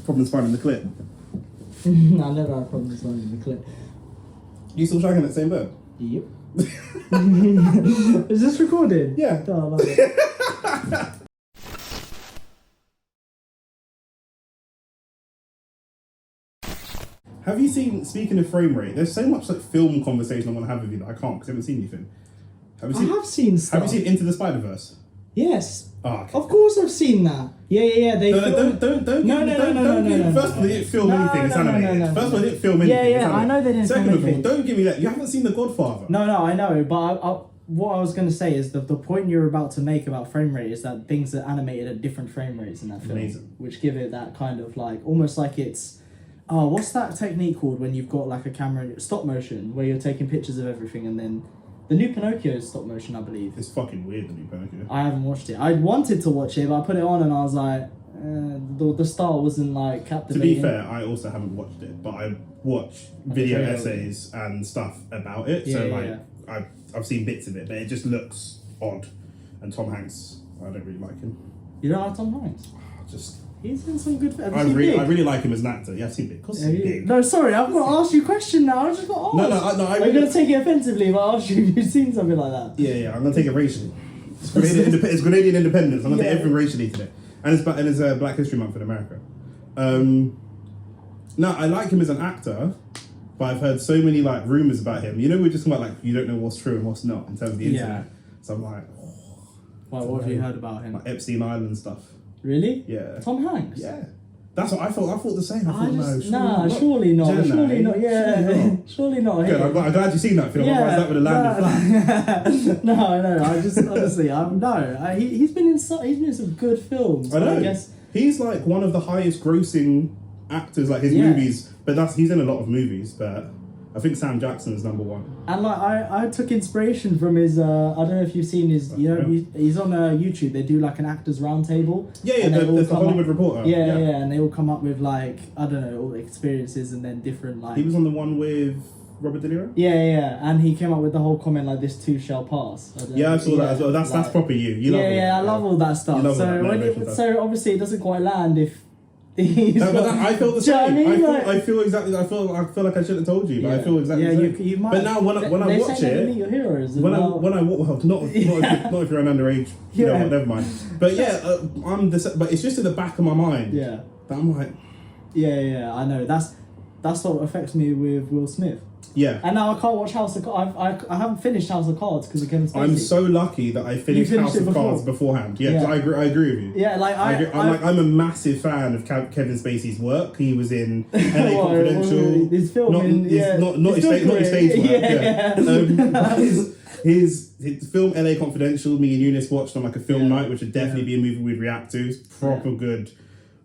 problems finding the clip. I never had problems finding the clip. You still shagging that same bird? Yep. Is this recorded? Yeah. Oh, I love it. Have you seen, speaking of frame rate, there's so much like film conversation I want to have with you that I can't because I haven't seen anything. I have seen stuff. Have you seen Into the Spider-Verse? Yes. Oh, okay. Of course I've seen that. Yeah. They No. First of all, they didn't film anything. It's animated. No. First of all, they didn't film anything. Yeah. I know they didn't film anything. Second of all, don't give me that. You haven't seen The Godfather. No, I know. But what I was going to say is the point you're about to make about frame rate is that things are animated at different frame rates in that film. Amazing. Which give it that kind of like, almost like it's... Oh, what's that technique called when you've got like a camera... Stop motion, where you're taking pictures of everything and then... The new Pinocchio is stop motion, I believe. It's fucking weird, the new Pinocchio. I haven't watched it. I wanted to watch it, but I put it on and I was like, the style wasn't like captivating. To be fair, I also haven't watched it, but I watch video essays and stuff about it. Yeah, so yeah. I've seen bits of it, but it just looks odd. And Tom Hanks, I don't really like him. You don't like Tom Hanks? He's in some good... I really like him as an actor. Yeah, I've seen Big. Big. No, sorry, I've got to ask you a question now. I just got to ask. No. Are you going to take it offensively if I ask you if you've seen something like that? Yeah, I'm going to take it racially. It's Grenadian independence. I'm going to take everything racially today. And it's Black History Month in America. No, I like him as an actor, but I've heard so many like rumours about him. You know, we're just about like, you don't know what's true and what's not in terms of the internet. So I'm like... What have you heard about him? Like Epstein Island stuff. Really? Yeah. Tom Hanks? Yeah. That's what I thought. I thought the same. Surely not. Surely not. Yeah. Surely not. Good. I'm glad you've seen that film. Otherwise, that would have landed flat. No. I just honestly, he's been in some good films. I know. I guess he's like one of the highest grossing actors. Like his movies, but he's in a lot of movies. But I think Sam Jackson is number one. And like I took inspiration from his. I don't know if you've seen his. You know, he's on YouTube. They do like an actors roundtable. Yeah. The Hollywood Reporter. Yeah, and they all come up with like, I don't know, all the experiences and then different like. He was on the one with Robert De Niro. Yeah, and he came up with the whole comment like, "This too shall pass." I saw that as well. That's proper you. You love it. I love all that stuff. So obviously it doesn't quite land if. I feel the same. I feel exactly. I feel like I shouldn't have told you, but I feel exactly the same. You might, but now when I watch it, meet your heroes not if you're an underage. Never mind. But but it's just in the back of my mind. Yeah. That I'm like. Yeah. I know. That's what affects me with Will Smith. Yeah. And now I can't watch House of Cards. I haven't finished House of Cards because of Kevin Spacey. I'm so lucky that I finished House of Cards beforehand. Yeah. I agree with you. Yeah, like I'm a massive fan of Kevin Spacey's work. He was in LA Confidential. His film, not his stage work. His film LA Confidential. Me and Eunice watched on like a film night, which would definitely be a movie we'd react to. It's proper good.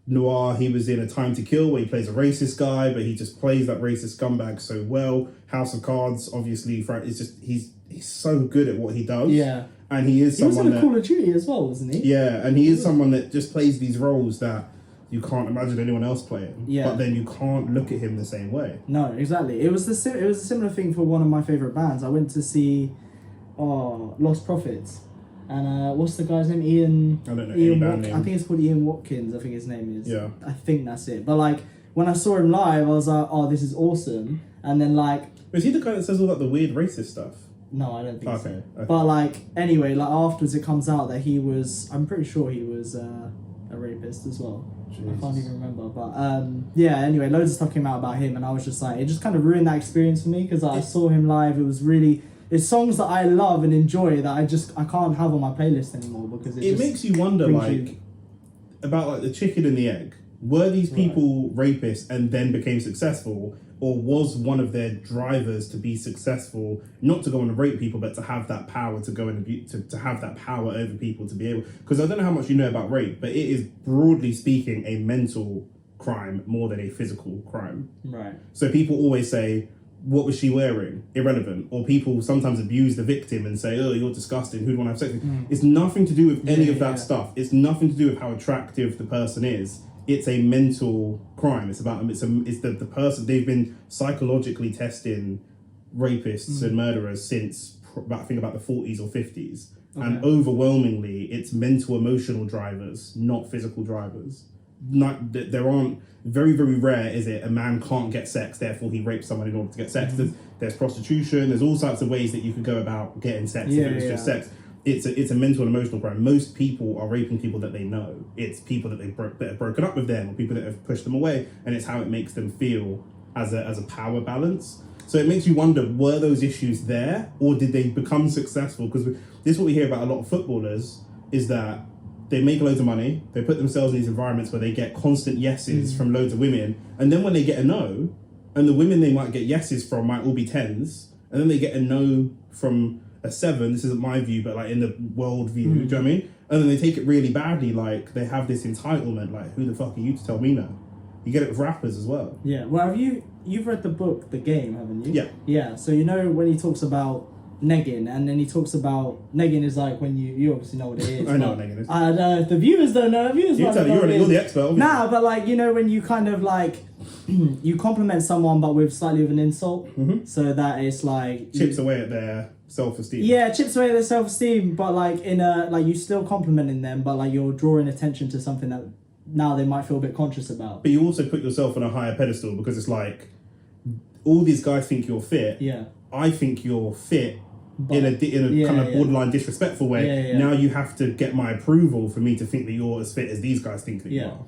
Noir. He was in A Time to Kill where he plays a racist guy, but he just plays that racist scumbag so well. House of Cards, obviously, it's just he's so good at what he does. Yeah, and he is someone he was in Call of Duty as well, wasn't he? Yeah, and he is someone that just plays these roles that you can't imagine anyone else playing. Yeah, but then you can't look at him the same way. No, exactly. It was a similar thing for one of my favorite bands. I went to see Lost Prophets. And what's the guy's name? Ian. I don't know. I think it's called Ian Watkins. I think his name is. Yeah. I think that's it. But like when I saw him live, I was like, "Oh, this is awesome!" And then like, is he the guy that says all like the weird racist stuff? No, I don't think so. But like, anyway, like afterwards, it comes out that he was. I'm pretty sure he was a rapist as well. Jesus. I can't even remember. But anyway, loads of stuff came out about him, and I was just like, it just kind of ruined that experience for me because I saw him live. It was really. It's songs that I love and enjoy that I can't have on my playlist anymore because it makes you wonder about like the chicken and the egg. Were these people rapists and then became successful, or was one of their drivers to be successful not to go and rape people but to have that power to go and to have that power over people to be able? Because I don't know how much you know about rape, but it is broadly speaking a mental crime more than a physical crime. Right. So people always say, what was she wearing? Irrelevant. Or people sometimes abuse the victim and say, oh, you're disgusting, who'd want to have sex with you? It's nothing to do with any of that stuff. It's nothing to do with how attractive the person is. It's a mental crime. It's about the person. They've been psychologically testing rapists and murderers since about the 40s or 50s. Okay. And overwhelmingly, it's mental emotional drivers, not physical drivers. there aren't very, very rare is it a man can't get sex, therefore he rapes someone in order to get sex. There's prostitution, there's all sorts of ways that you could go about getting sex if it was just sex. It's a mental and emotional crime. Most people are raping people that they know. It's people that that have broken up with them, or people that have pushed them away, and it's how it makes them feel as a power balance. So it makes you wonder, were those issues there, or did they become successful? Because this is what we hear about a lot of footballers, is that they make loads of money, they put themselves in these environments where they get constant yeses from loads of women, and then when they get a no, and the women they might get yeses from might all be 10s, and then they get a no from a 7, this isn't my view, but like in the world view, do you know what I mean? And then they take it really badly, like they have this entitlement, like who the fuck are you to tell me no? You get it with rappers as well. Yeah, well, you've read the book The Game, haven't you? Yeah. Yeah, so you know when he talks about negging, and then he talks about negging is like when you obviously know what it is. I know what negging is. I don't know if the viewers don't know. You're the expert. Obviously. Nah, but like, you know, when you kind of like you compliment someone but with slightly of an insult, so that it's like chips away at their self-esteem. Yeah, chips away at their self-esteem, but like in a like you still complimenting them, but like you're drawing attention to something that now they might feel a bit conscious about. But you also put yourself on a higher pedestal, because it's like all these guys think you're fit. Yeah. I think you're fit. In a kind of borderline disrespectful way. Now you have to get my approval for me to think that you're as fit as these guys think that you are.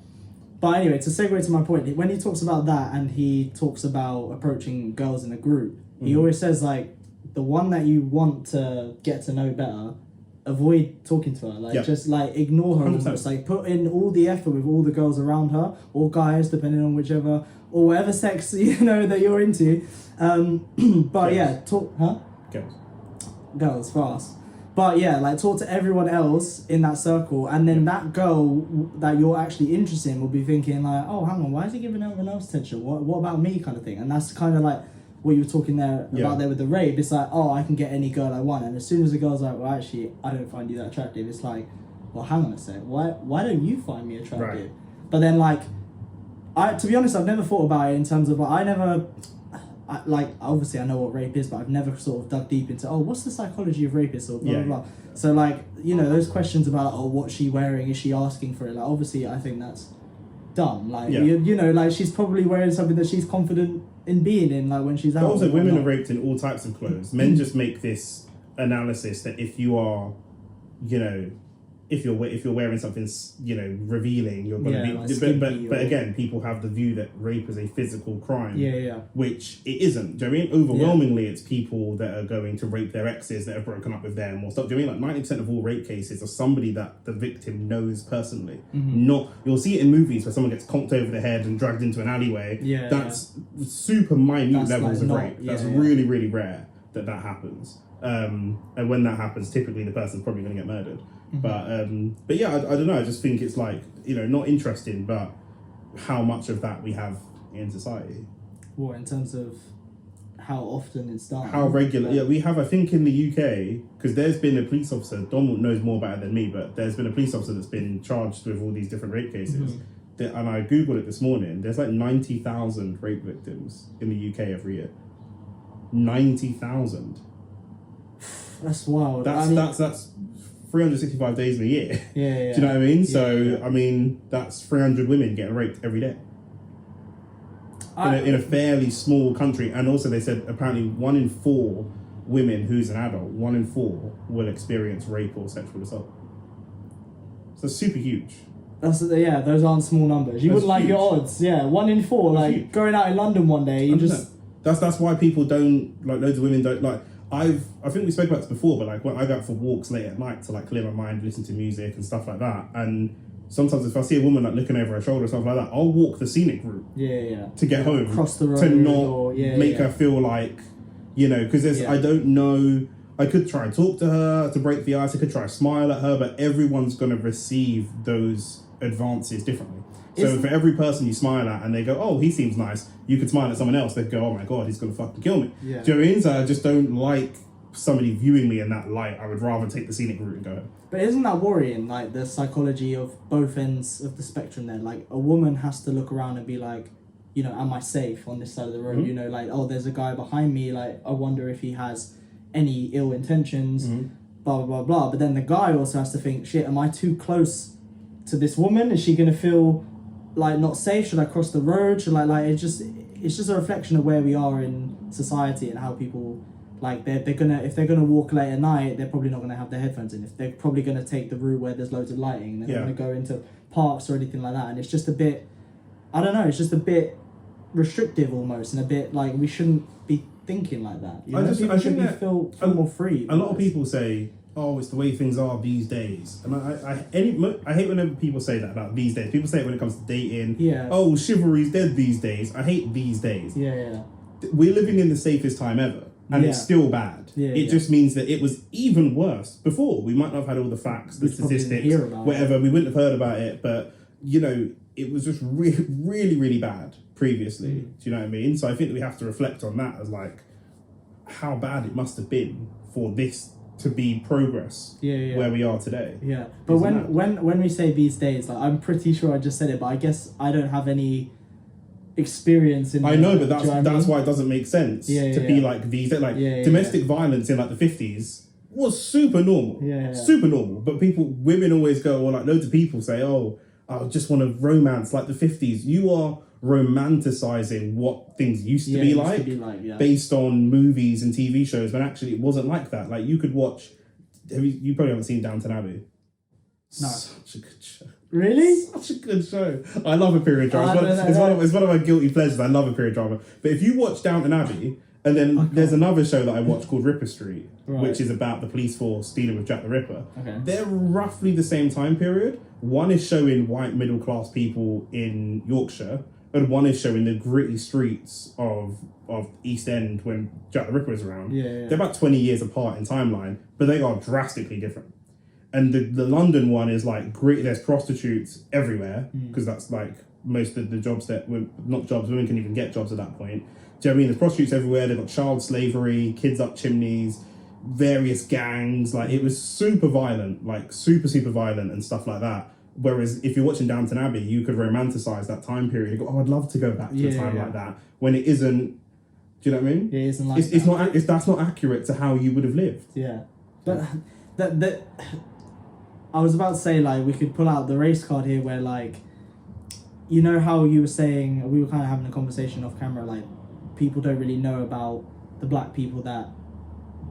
But anyway, to segue to my point, when he talks about that and he talks about approaching girls in a group, he always says like, the one that you want to get to know better, avoid talking to her. Like just like ignore her 100%. almost. Like put in all the effort with all the girls around her, or guys, depending on whichever or whatever sex you know that you're into. But talk girls fast. But yeah, like talk to everyone else in that circle, and then that girl that you're actually interested in will be thinking like, oh, hang on, why is he giving everyone else attention? What about me, kind of thing. And that's kind of like what you were talking there about there with the rape. It's like, oh, I can get any girl I want, and as soon as the girl's like, well, actually, I don't find you that attractive, it's like, well, hang on a sec, why don't you find me attractive? Right. But then like, to be honest, I've never thought about it in terms of like, obviously I know what rape is, but I've never sort of dug deep into, what's the psychology of rapists, or blah, blah, blah. So like, you know, those questions about, what's she wearing? Is she asking for it? Like, obviously I think that's dumb. Like, you know, like she's probably wearing something that she's confident in being in, like when she's out. But also, women are raped in all types of clothes. Men just make this analysis that if you are, you know, if you're wearing something, you know, revealing, you're going to be. Like but again, people have the view that rape is a physical crime. Which it isn't. Do you know what I mean? Overwhelmingly, it's people that are going to rape their exes that have broken up with them or stuff. Do you know what I mean? Like 90% of all rape cases are somebody that the victim knows personally. Not, you'll see it in movies where someone gets conked over the head and dragged into an alleyway. That's super minute levels of rape. That's really, really rare that happens. And when that happens, typically the person's probably going to get murdered. But yeah, I don't know. I just think it's like, you know, not interesting, but how much of that we have in society. Well, in terms of how often it's done. How regular. Yeah, we have, I think in the UK, because there's been a police officer, Dom knows more about it than me, but there's been a police officer that's been charged with all these different rape cases. And I Googled it this morning. There's like 90,000 rape victims in the UK every year. 90,000. That's wild. That's 365 days in a year. Yeah. Do you know what I mean? So, I mean, that's 300 women getting raped every day. In a fairly small country. And also they said apparently 1 in 4 women who's an adult, 1 in 4 will experience rape or sexual assault. So super huge. Those aren't small numbers. You wouldn't like your odds. 1 in 4, like huge. Going out in London one day, you just... That's why people don't, like loads of women don't, like, I think we spoke about this before, but like when I go out for walks late at night to like clear my mind, listen to music and stuff like that, and sometimes if I see a woman like looking over her shoulder or something like that, I'll walk the scenic route to get home, across the road, to not make her feel like, you know, because there's I don't know, I could try and talk to her to break the ice, I could try and smile at her, but everyone's going to receive those advances differently. So for every person you smile at and they go, oh, he seems nice, you could smile at someone else, they'd go, oh my God, he's going to fucking kill me. Do you know what I mean? So I just don't like somebody viewing me in that light. I would rather take the scenic route and go home. But isn't that worrying, like the psychology of both ends of the spectrum there? Like a woman has to look around and be like, you know, am I safe on this side of the road? You know, like, oh, there's a guy behind me, like, I wonder if he has any ill intentions, blah, blah, blah, blah. But then the guy also has to think, shit, am I too close to this woman? Is she going to feel like not safe? Should I cross the road? Should it's just a reflection of where we are in society and how people like they're gonna if they're gonna walk late at night, they're probably not gonna have their headphones in. If they're probably gonna take the route where there's loads of lighting, they're not gonna go into parks or anything like that. And it's just a bit, I don't know, it's just a bit restrictive almost, and a bit like we shouldn't be thinking like that. You know? People should feel more free. A lot of people say, "Oh, it's the way things are these days," and I hate whenever people say that about these days. People say it when it comes to dating. Yeah. Oh, chivalry's dead these days. I hate these days. Yeah. We're living in the safest time ever, and it's still bad. It just means that it was even worse before. We might not have had all the facts, the statistics, whatever. We wouldn't have heard about it, but you know, it was just really, really bad previously. Do you know what I mean? So I think that we have to reflect on that as like how bad it must have been for this to be progress where we are today. Yeah, but when we say these days, like I'm pretty sure I just said it, but I guess I don't have any experience in. I know, but that's why it doesn't make sense to be like these. Like domestic violence in like the 50s was super normal. Super normal. But women always go, or like loads of people say, "Oh, I just want to romance like the 50s." You are romanticizing what things used to be like, based on movies and TV shows, when actually it wasn't like that. Like you could watch. You probably haven't seen Downton Abbey. No. Such a good show. Really? Such a good show. I love a period drama. It's one of my guilty pleasures. I love a period drama. But if you watch Downton Abbey, and then there's another show that I watch called Ripper Street, which is about the police force dealing with Jack the Ripper. Okay. They're roughly the same time period. One is showing white middle class people in Yorkshire, and one is showing the gritty streets of East End when Jack the Ripper is around. They're about 20 years apart in timeline, but they are drastically different. And the London one is like gritty. There's prostitutes everywhere, because that's like most of the jobs that women can even get jobs at that point. Do you know what I mean? There's prostitutes everywhere. They've got child slavery, kids up chimneys, various gangs. Like it was super violent, like super violent and stuff like that. Whereas if you're watching Downton Abbey, you could romanticize that time period. You go, "Oh, I'd love to go back to a time like that," when it isn't. Do you know what I mean? Yeah, it isn't like it's not. That's not accurate to how you would have lived. Yeah, but that I was about to say, like, we could pull out the race card here, where like, you know how you were saying, we were kind of having a conversation off camera, like people don't really know about the black people that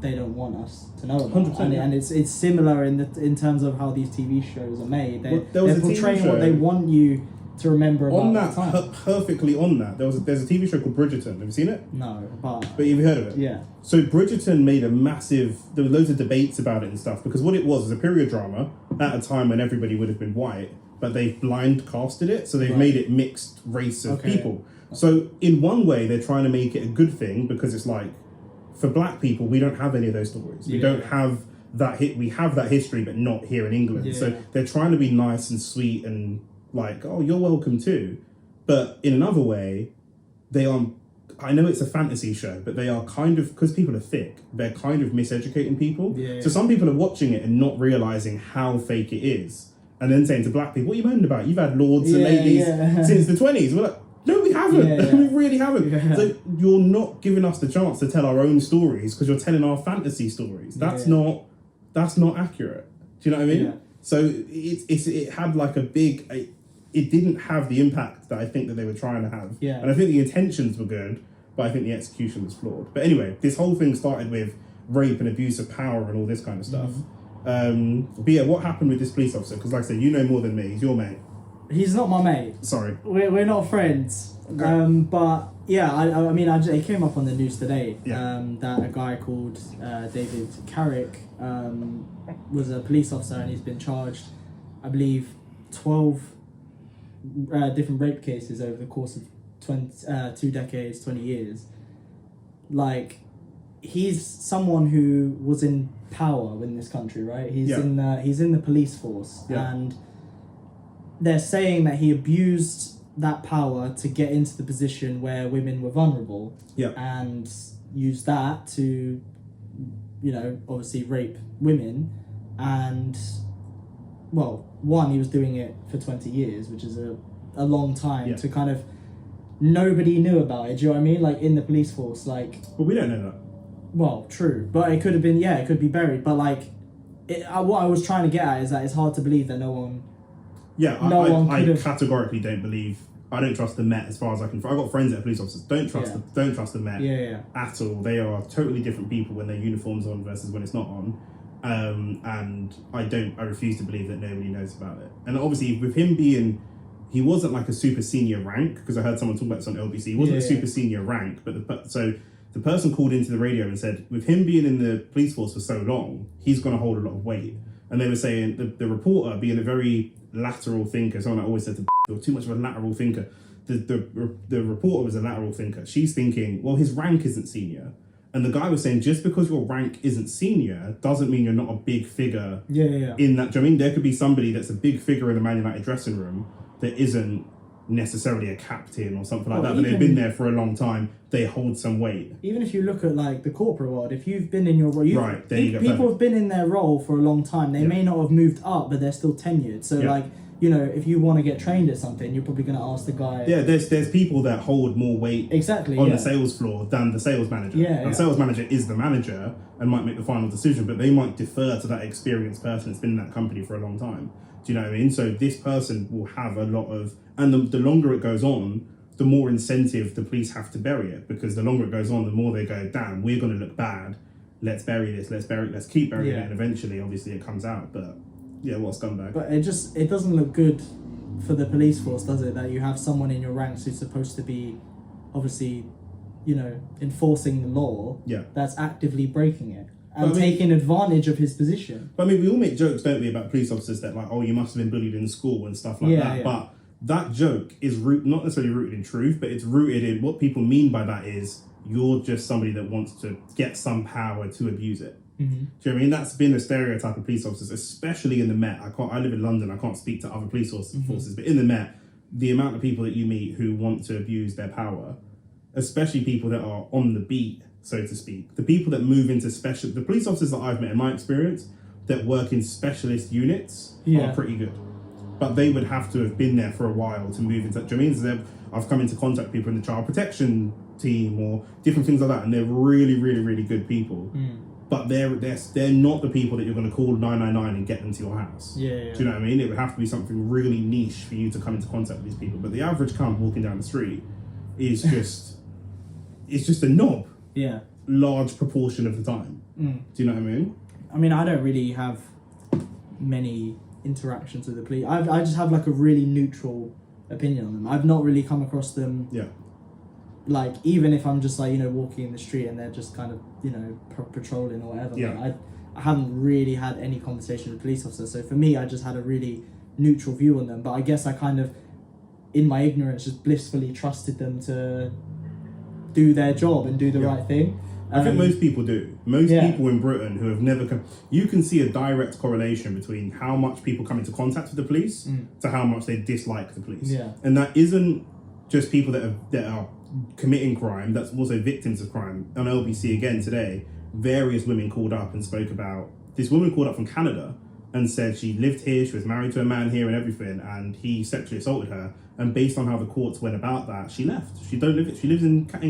they don't want us to know about. 100%, and it's similar in terms of how these TV shows are made. They're portraying what they want you to remember about on that the time. Perfectly on that. There's a TV show called Bridgerton. Have you seen it? No, but you've heard of it? Yeah. So Bridgerton made a massive. There were loads of debates about it and stuff, because what it was a period drama at a time when everybody would have been white, but they've blind casted it, so they've made it mixed race of people. So in one way, they're trying to make it a good thing, because it's like, for black people, we don't have any of those stories. We don't have that we have that history, but not here in England. So they're trying to be nice and sweet and like, "Oh, you're welcome too." But in another way, they are. I know it's a fantasy show, but they are kind of, because people are thick, they're kind of miseducating people. So some people are watching it and not realizing how fake it is, and then saying to black people, "What are you moaning about? You've had lords and ladies since the 20s." We're like, "No, we haven't. We really haven't." So you're not giving us the chance to tell our own stories, because you're telling our fantasy stories. That's not accurate. Do you know what I mean? Yeah. So it had like a big. It didn't have the impact that I think that they were trying to have. Yeah. And I think the intentions were good, but I think the execution was flawed. But anyway, this whole thing started with rape and abuse of power and all this kind of stuff. But yeah, what happened with this police officer? Because like I said, you know more than me. He's your mate. He's not my mate. Sorry. We're not friends. Okay. But yeah, I mean, it came up on the news today that a guy called David Carrick was a police officer, and he's been charged, I believe, 12 different rape cases over the course of 2 decades, 20 years. Like, he's someone who was in power in this country, right? He's in the police force, and they're saying that he abused that power to get into the position where women were vulnerable, and used that to, you know, obviously rape women. And well, one, he was doing it for 20 years, which is a long time to kind of, nobody knew about it. Do you know what I mean? Like, in the police force, like... Well, we don't know that. Well, true. But it could have been, it could be buried. But, like, what I was trying to get at is that it's hard to believe that no one Yeah, no one could I have... categorically don't believe. I don't trust the Met as far as I can. I've got friends that are police officers. Don't trust the Met at all. They are totally different people when their uniform's on versus when it's not on. And I refuse to believe that nobody knows about it. And obviously, with him being, he wasn't like a super senior rank, because I heard someone talk about this on LBC. He wasn't a super senior rank, but so the person called into the radio and said, with him being in the police force for so long, he's going to hold a lot of weight. And they were saying the reporter, being a very lateral thinker, someone that always said you're too much of a lateral thinker. The reporter was a lateral thinker. She's thinking, well, his rank isn't senior. And the guy was saying, just because your rank isn't senior doesn't mean you're not a big figure in that. Do you know what I mean? There could be somebody that's a big figure in the Man United dressing room that isn't necessarily a captain or something like that, but they've been there for a long time. They hold some weight. Even if you look at like the corporate world, if you've been in your role, right, there you go. People have been in their role for a long time. They may not have moved up, but they're still tenured. So like, you know, if you want to get trained at something, you're probably going to ask the guy. Yeah, there's people that hold more weight on the sales floor than the sales manager. And sales manager is the manager and might make the final decision, but they might defer to that experienced person that's been in that company for a long time. Do you know what I mean? So this person will have a lot of, and the longer it goes on, the more incentive the police have to bury it, because the longer it goes on, the more they go, damn, we're going to look bad. Let's bury this. Let's keep burying it, and eventually, obviously, it comes out. But yeah, what a scumbag. But it doesn't look good for the police force, does it? That you have someone in your ranks who's supposed to be, obviously, you know, enforcing the law. That's actively breaking it. And taking advantage of his position. But I mean, we all make jokes, don't we, about police officers that like, oh, you must have been bullied in school and stuff like that. But that joke is not necessarily rooted in truth, but it's rooted in what people mean by that is you're just somebody that wants to get some power to abuse it. Do you know what I mean? That's been a stereotype of police officers, especially in the Met. I live in London. I can't speak to other police forces, but in the Met, the amount of people that you meet who want to abuse their power, especially people that are on the beat, so to speak. The people that move into the police officers that I've met in my experience that work in specialist units are pretty good. But they would have to have been there for a while to move into, do you know what I mean? I've come into contact with people in the child protection team or different things like that, and they're really, really, really good people. But they're not the people that you're going to call 999 and get them to your house. Do you know what I mean? It would have to be something really niche for you to come into contact with these people. But the average cunt walking down the street is just, it's just a knob. Large proportion of the time. Do you know what I mean? I mean, I don't really have many interactions with the police. I just have like a really neutral opinion on them. I've not really come across them. Like, even if I'm just like, you know, walking in the street and they're just kind of, you know, patrolling or whatever. Like, I haven't really had any conversation with police officers. So for me, I just had a really neutral view on them. But I guess I kind of, in my ignorance, just blissfully trusted them to do their job and do the right thing. I think most people do. Most people in Britain who have never come... You can see a direct correlation between how much people come into contact with the police to how much they dislike the police. And that isn't just people that are committing crime, that's also victims of crime. On LBC again today, various women called up and spoke about... This woman called up from Canada and said she lived here, she was married to a man here and everything, and he sexually assaulted her. And based on how the courts went about that, she left. She lives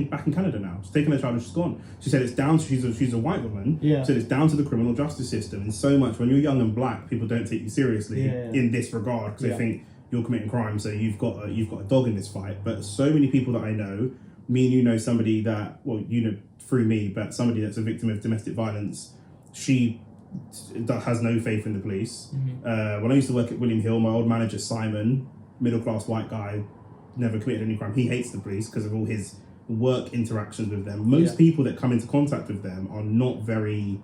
back in Canada now. She's taken her child and she's gone. She said it's down to, she's a white woman. She said it's down to the criminal justice system. And so much, when you're young and black, people don't take you seriously in this regard, because they think you're committing crime, so you've got a dog in this fight. But so many people that I know, me and you know somebody that, well, you know through me, but somebody that's a victim of domestic violence, that has no faith in the police. When I used to work at William Hill, my old manager Simon, middle-class white guy, never committed any crime. He hates the police because of all his work interactions with them. Most people that come into contact with them are not very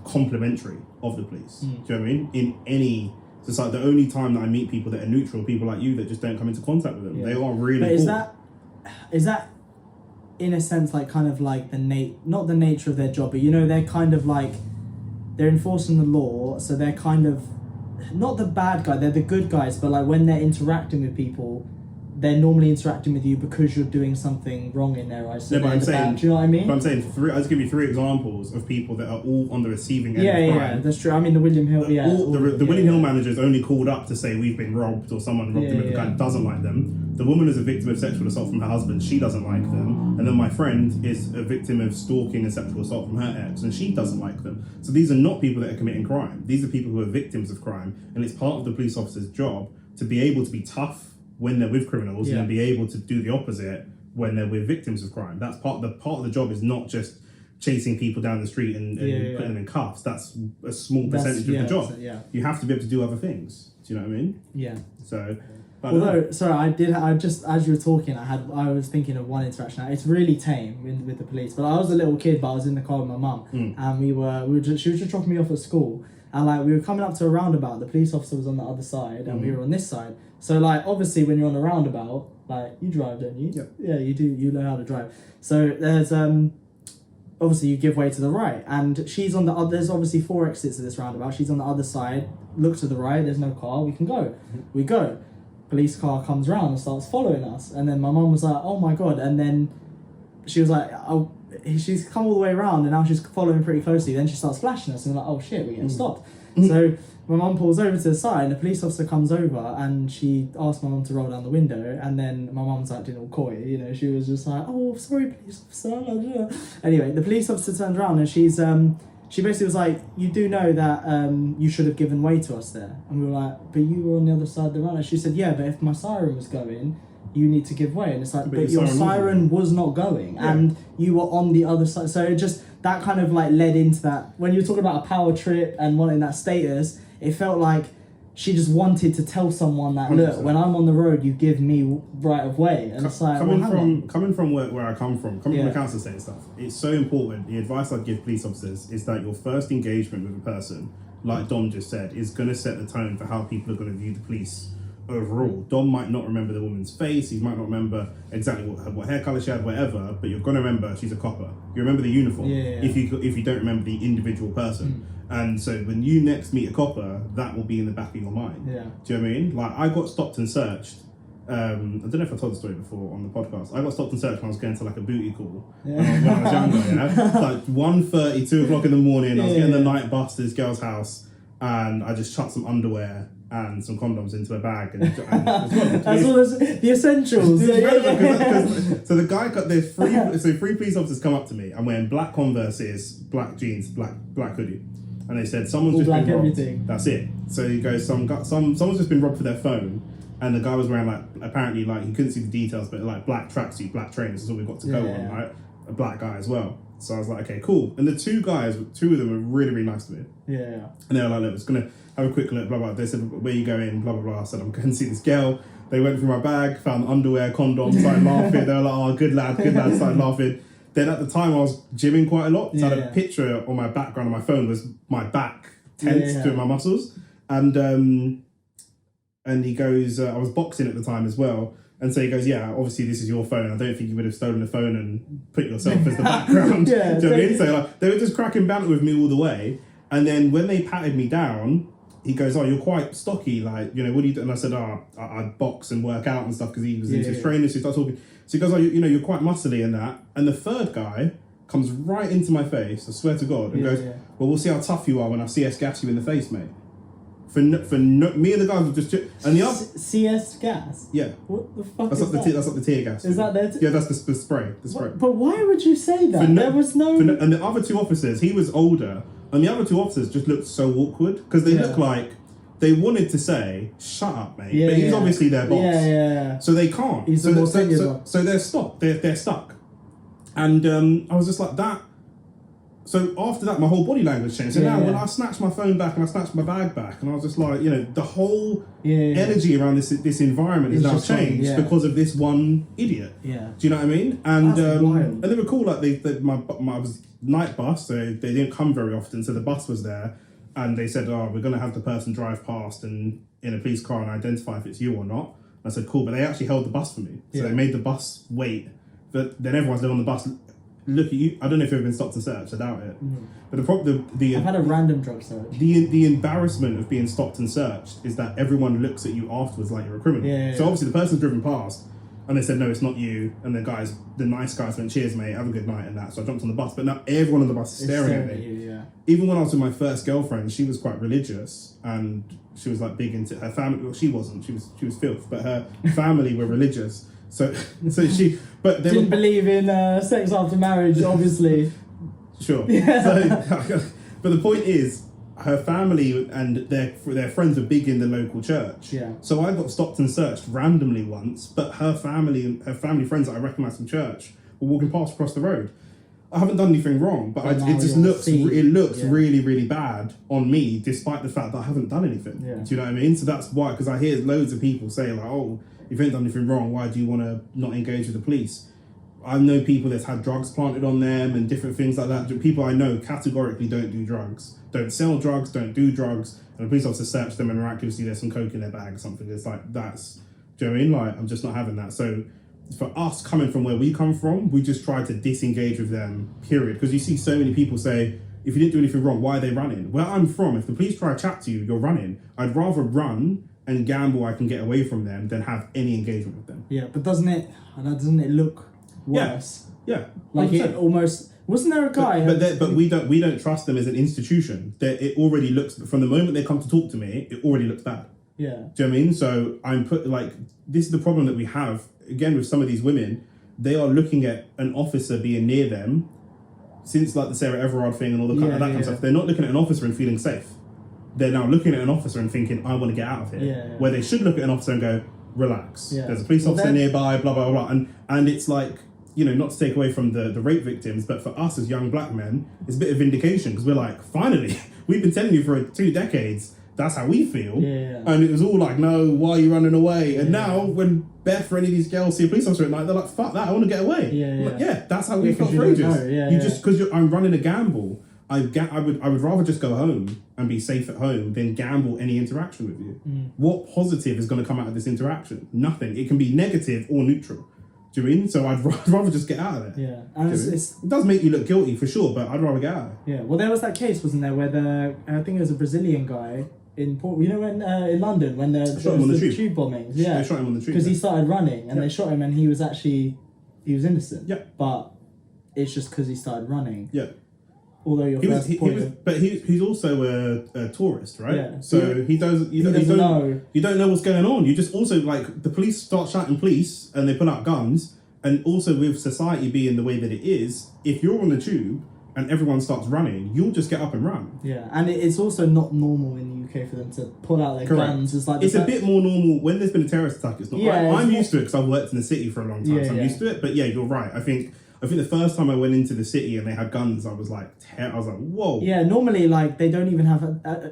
complimentary of the police. Do you know what I mean? In any society, the only time that I meet people that are neutral, people like you that just don't come into contact with them. They are really. But is that in a sense like kind of like not the nature of their job, but you know, they're kind of like, they're enforcing the law, so they're kind of not the bad guy, they're the good guys, but like when they're interacting with people, they're normally interacting with you because you're doing something wrong in their eyes. So but I'm saying, do you know what I mean? But I'm saying, I'll just give you 3 examples of people that are all on the receiving end of crime. Yeah, that's true. I mean, the William Hill, the William Hill managers only called up to say we've been robbed or someone robbed them if the guy doesn't like them. The woman is a victim of sexual assault from her husband. She doesn't like them. And then my friend is a victim of stalking and sexual assault from her ex, and she doesn't like them. So these are not people that are committing crime. These are people who are victims of crime, and it's part of the police officer's job to be able to be tough when they're with criminals and be able to do the opposite when they're with victims of crime. That's part of the job is not just chasing people down the street and putting them in cuffs. That's a small percentage of the job. You have to be able to do other things. Do you know what I mean? Yeah. So, although, sorry, I just as you were talking, I was thinking of one interaction. It's really tame with the police. But I was a little kid, but I was in the car with my mum, and she was just dropping me off at school, and like we were coming up to a roundabout. The police officer was on the other side, and we were on this side. So like obviously, when you're on a roundabout, like you drive, don't you? Yep. Yeah, you do. You know how to drive. So there's obviously you give way to the right, and she's on the other. There's obviously 4 exits of this roundabout. She's on the other side. Look to the right. There's no car. We can go. We go. Police car comes round and starts following us, and then my mum was like, "Oh my god!" And then she was like, "Oh, she's come all the way around, and now she's following pretty closely." Then she starts flashing us, and we're like, "Oh shit, we're getting stopped." So my mum pulls over to the side, and the police officer comes over, and she asked my mum to roll down the window, and then my mum's like, didn't coy, you know, she was just like, "Oh, sorry, police officer." Anyway, the police officer turns around, and she basically was like, "You do know that you should have given way to us there." And we were like, "But you were on the other side of the road." And she said, "Yeah, but if my siren was going, you need to give way." And it's like, but your siren was not going, and you were on the other side. So it just, that kind of like led into that. When you were talking about a power trip and wanting that status, it felt like she just wanted to tell someone that, 100%. Look, when I'm on the road, you give me right of way. And it's like, coming from where I come from the council estate and stuff, it's so important. The advice I'd give police officers is that your first engagement with a person, like Dom just said, is going to set the tone for how people are going to view the police overall. Dom might not remember the woman's face, he might not remember exactly what hair colour she had, whatever, but you're going to remember she's a copper. You remember the uniform if you don't remember the individual person. And so when you next meet a copper, that will be in the back of your mind. Yeah. Do you know what I mean? Like, I got stopped and searched. I don't know if I told the story before on the podcast. I got stopped and searched when I was going to like a booty call when I was younger. It's like 1:30, 2 o'clock in the morning. I was getting the night bus to this girl's house, and I just chucked some underwear and some condoms into a bag. And that's all the essentials. So the guy got there's three police officers come up to me. I'm wearing black Converses, black jeans, black hoodie. And they said, someone's just been robbed. Everything. That's it. So he goes, someone's just been robbed for their phone, and the guy was wearing, like, apparently, like, he couldn't see the details, but like black tracksuit, black trainers is all we've got to go on, right? A black guy as well. So I was like, okay, cool. And the two of them were really, really nice to me. Yeah. And they were like, look, just gonna have a quick look, blah blah. They said, where you going? Blah blah blah. I said, I'm going to see this girl. They went through my bag, found underwear, condoms, started laughing. They were like, oh, good lad, started laughing. Then at the time I was gymming quite a lot, so I had a picture on my background on my phone was my back tense to my muscles, and he goes, I was boxing at the time as well, and so he goes, yeah, obviously this is your phone. I don't think you would have stolen the phone and put yourself as the background. Do you know what I mean? So like, they were just cracking banter with me all the way, and then when they patted me down, he goes, oh, you're quite stocky, like, you know, what do you do? And I said, I box and work out and stuff, because he was into his training, so he started talking. So he goes, oh, you're quite muscly and that. And the third guy comes right into my face, I swear to God, and goes, well, we'll see how tough you are when I CS gas you in the face, mate. Me and the guys were just... And the other... CS gas? Yeah. What the fuck that's is that? That's not the tear gas. Is that there? Yeah, that's the spray. The spray. But why would you say that? There was no... And the other two officers, he was older, and the other two officers just looked so awkward, because they looked like... They wanted to say, shut up, mate. But he's obviously their boss. Yeah. So they can't. He's so they're stuck. They're stuck. And I was just like, that. So after that, my whole body language changed. So now when I snatched my phone back and I snatched my bag back, and I was just like, you know, the whole energy around this environment is now changed because of this one idiot. Yeah. Do you know what I mean? And they were cool. Like my was night bus, so they didn't come very often. So the bus was there. And they said, oh, we're going to have the person drive past and in a police car and identify if it's you or not. And I said, cool. But they actually held the bus for me. So they made the bus wait. But then everyone's there on the bus. Look at you. I don't know if you've ever been stopped and searched. I doubt it. Mm-hmm. But I've had a random drug search. The embarrassment of being stopped and searched is that everyone looks at you afterwards like you're a criminal. So obviously the person's driven past. And they said, no, it's not you. And the nice guys went, cheers, mate, have a good night and that. So I jumped on the bus. But now everyone on the bus is staring at me. You, yeah. Even when I was with my first girlfriend, she was quite religious and she was like big into her family. Well, she wasn't. She was filth, but her family were religious. So she, but they didn't believe in sex after marriage, obviously. Sure. Yeah. So, but the point is, her family and their friends were big in the local church. Yeah. So I got stopped and searched randomly once, but her family friends that I recognised from church were walking past across the road. I haven't done anything wrong, but it just looks really, really bad on me, despite the fact that I haven't done anything. Yeah. Do you know what I mean? So that's why, because I hear loads of people say like, oh, if you haven't done anything wrong, why do you want to not engage with the police? I know people that's had drugs planted on them and different things like that. People I know categorically don't do drugs, don't sell drugs, don't do drugs. And the police officer search them and miraculously there's some coke in their bag or something. It's like, do you know what I mean? Like, I'm just not having that. So for us coming from where we come from, we just try to disengage with them, period. Because you see so many people say, if you didn't do anything wrong, why are they running? Where I'm from, if the police try to chat to you, you're running. I'd rather run and gamble I can get away from them than have any engagement with them. Yeah, but doesn't it look worse? Yeah. Like 100%. it almost wasn't there a guy? But we don't trust them as an institution. That it already looks, from the moment they come to talk to me, it already looks bad. Yeah. Do you know what I mean? So this is the problem that we have again with some of these women. They are looking at an officer being near them since like the Sarah Everard thing and all that kind of stuff. They're not looking at an officer and feeling safe. They're now looking at an officer and thinking, I want to get out of here. Yeah. Where they should look at an officer and go, relax. Yeah. There's a police officer nearby, blah, blah, blah, blah. And it's like, you know, not to take away from the rape victims, but for us as young black men, it's a bit of vindication because we're like, finally, we've been telling you for 2 decades, that's how we feel. Yeah. And it was all like, no, why are you running away? And now when Beth or any of these girls see a police officer at night, they're like, fuck that, I want to get away. Yeah. That's how we felt for ages. Just because I'm running a gamble. I would rather just go home and be safe at home than gamble any interaction with you. What positive is going to come out of this interaction? Nothing. It can be negative or neutral. Do you mean? So I'd rather just get out of there. Yeah, and it does make you look guilty for sure, but I'd rather get out of there. Yeah, well, there was that case, wasn't there, where I think it was a Brazilian guy in when in London when there was the tube bombings. Yeah, they shot him on the tube because he started running and they shot him and he was innocent. Yeah, but it's just because he started running. Yeah. Although he's also a tourist, right? Yeah. So you don't know what's going on. You just also like the police start shouting police and they pull out guns. And also with society being the way that it is, if you're on the tube and everyone starts running, you'll just get up and run. Yeah, and it's also not normal in the UK for them to pull out their guns. It's a bit more normal when there's been a terrorist attack. It's not. Yeah, I'm used to it because I've worked in the city for a long time, so I'm used to it. But yeah, you're right. I think the first time I went into the city and they had guns, I was like, whoa. Yeah, normally like they don't even have.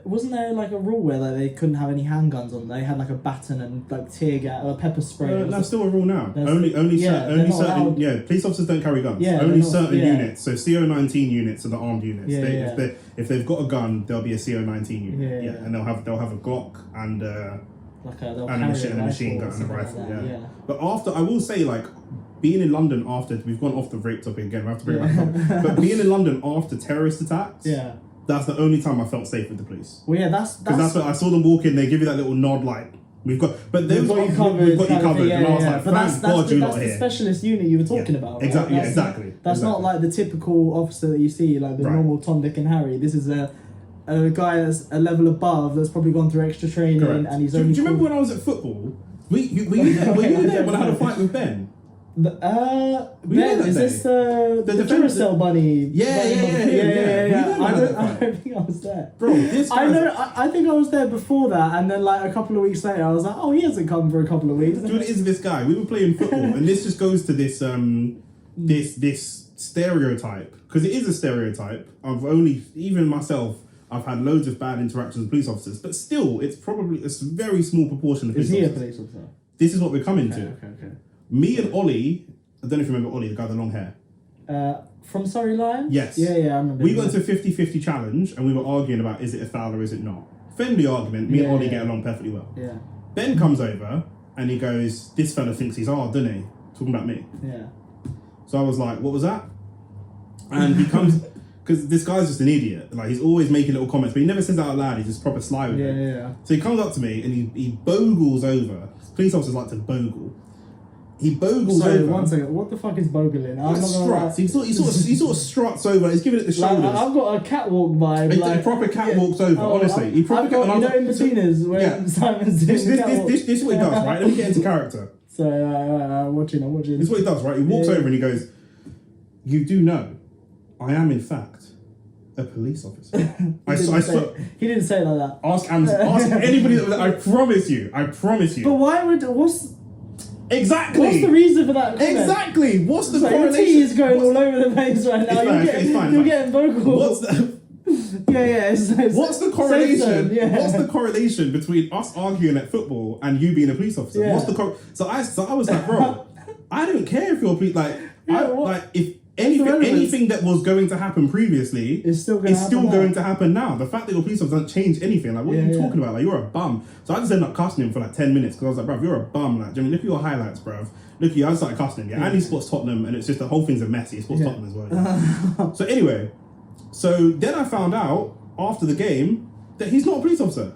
Wasn't there like a rule where like they couldn't have any handguns on them? They had like a baton and like tear gas or pepper spray. That's still a rule now. Only certain. Allowed. Yeah, police officers don't carry guns. Yeah, only certain units. So CO-19 units are the armed units. Yeah, If they've got a gun, there'll be a CO-19 unit. Yeah. And they'll have a Glock and a machine gun and a rifle. Yeah. But after, I will say, like, being in London after, we've gone off the rape topic again, we have to bring it back up. But being in London after terrorist attacks, that's the only time I felt safe with the police. Well, yeah, that's because that's what I saw them walk in. They give you that little nod, like we've got you covered. And I was like, thank God you're not here. That's the specialist unit you were talking about. Right? Exactly. Exactly. That's not like the typical officer that you see, like the normal Tom, Dick, and Harry. This is a guy that's a level above that's probably gone through extra training. Correct. And he's do you remember when I was at football? Were you there when I had a fight with Ben? Ben, is this the Duracell bunny? Yeah. I don't think I was there. Bro, this guy... I think I was there before that, and then like a couple of weeks later I was like, oh, he hasn't come for a couple of weeks. Dude, it is this guy. We were playing football, and this just goes to this this stereotype, because it is a stereotype. Even myself, I've had loads of bad interactions with police officers, but still, it's probably a very small proportion of police officers. Is he a police officer? This is what we're coming to. Okay. Me and Ollie, I don't know if you remember Ollie, the guy with the long hair. From Surrey Lions? Yes. Yeah, I remember. We got into a 50-50 challenge and we were arguing about is it a foul or is it not. Friendly argument, me and Ollie get along perfectly well. Yeah. Ben comes over and he goes, this fella thinks he's hard, doesn't he? Talking about me. Yeah. So I was like, what was that? And he comes, because this guy's just an idiot. Like, he's always making little comments, but he never says that out loud. He's just proper sly with it. Yeah. So he comes up to me and he bogles over. Police officers like to bogle. He bogles Sorry, over. one second. What the fuck is bogling? I'm Like not gonna lie. struts. He sort of struts over. He's giving it the shoulders. I've got a catwalk vibe. He proper catwalks over. Honestly, he proper. I've got, you know, in betweeners when Simon's doing the catwalk. This is what he does, right? Let me get into character. So I'm watching. This is what he does, right? He walks over and he goes, "You do know, I am in fact a police officer." He didn't say it like that. Ask anybody. I promise you. But why would what's exactly the reason for that comment? Exactly. What's the Your correlation? tea is going all over the place right now. It's fine. You're getting vocal. What's the What's the correlation? What's the correlation between us arguing at football and you being a police officer? Yeah. What's the so I was like, bro, I don't care if you're a police. If anything that was going to happen previously is still going to happen now. The fact that you're a police officer doesn't change anything. Like, what are you talking about? Like, you're a bum. So I just ended up cussing him for like 10 minutes because I was like, bro, you're a bum. Like, Jimmy, look at your highlights, bro. Look at you. I started cussing him. Yeah, and he sports Tottenham, and it's just the whole thing's a mess. He sports Tottenham as well. So anyway, then I found out after the game that he's not a police officer.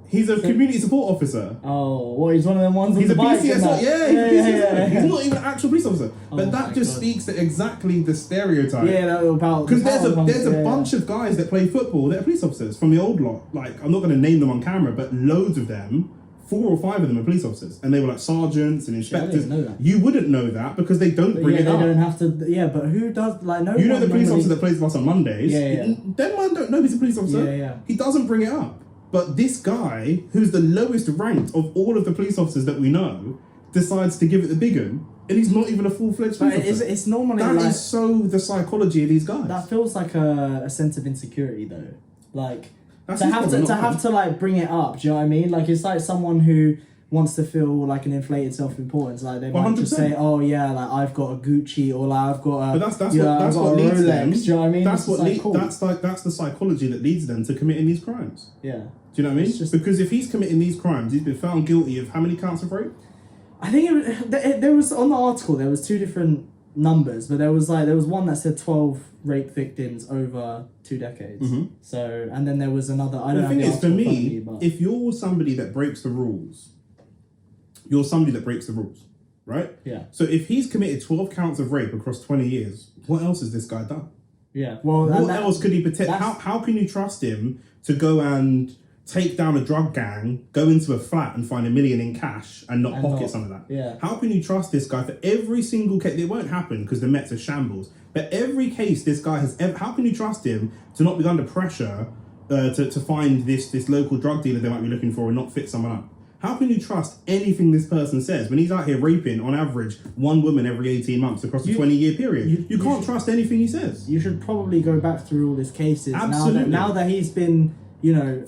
He's a community support officer. Oh, well, he's one of them ones on he's the bike. He's a BCSO. Yeah. He's not even an actual police officer. But that just speaks to exactly the stereotype. Yeah, about because there's a bunch of guys that play football that are police officers from the old lot. Like, I'm not going to name them on camera, but loads of them, 4 or 5 of them are police officers, and they were like sergeants and inspectors. I didn't know that. You wouldn't know that because they don't bring it up. They don't have to. Yeah, but who does? Like, no. You know the police officer that plays with us on Mondays. Yeah. Them man don't know he's a police officer. Yeah. He doesn't bring it up. But this guy, who's the lowest ranked of all of the police officers that we know, decides to give it the big one, and he's not even a full-fledged police officer. It's normally that is so the psychology of these guys. That feels like a sense of insecurity, though. Like, That's to have to like bring it up. Do you know what I mean? Like, it's like someone who wants to feel like an inflated self-importance. Like, they might 100%. Just say, "Oh yeah, like I've got a Gucci," or like I've got a. But that's what leads them. Do you know what I mean? That's the psychology that leads them to committing these crimes. Yeah. Do you know what I mean? Because if he's committing these crimes, he's been found guilty of how many counts of rape? I think there was on the article there was 2 different numbers, but there was one that said 12 rape victims over 2 decades. Mm-hmm. So, and then there was another. The thing is, for me, if you're somebody that breaks the rules, you're somebody that breaks the rules, right? Yeah. So if he's committed 12 counts of rape across 20 years, what else has this guy done? Yeah. Well, what else could he protect? How can you trust him to go and take down a drug gang, go into a flat and find $1 million in cash and not pocket some of that? Yeah. How can you trust this guy for every single case? It won't happen because the Mets are shambles. But every case this guy has ever, how can you trust him to not be under pressure to find this local drug dealer they might be looking for and not fit someone up? How can you trust anything this person says when he's out here raping, on average, 1 woman every 18 months across a 20-year period? You can't trust anything he says. You should probably go back through all his cases. Absolutely. Now that he's been,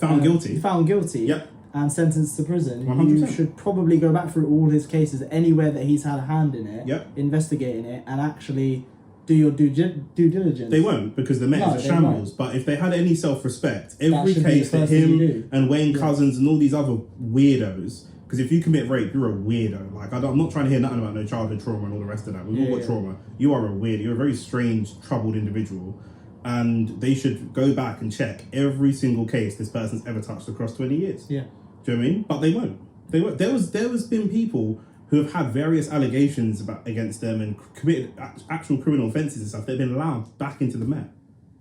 found guilty. Yep. And sentenced to prison. 100%. You should probably go back through all his cases, anywhere that he's had a hand in it, yep. investigating it, and actually do your due diligence. They won't, because the Mets are shambles. But if they had any self-respect, every case that him and Wayne Cousins and all these other weirdos, because if you commit rape, you're a weirdo. Like, I'm not trying to hear nothing about no childhood trauma and all the rest of that. We've all got trauma. You are a weirdo. You're a very strange, troubled individual. And they should go back and check every single case this person's ever touched across 20 years. Yeah. Do you know what I mean? But they won't. They won't. There's been people who have had various allegations against them and committed actual criminal offences and stuff. They've been allowed back into the Met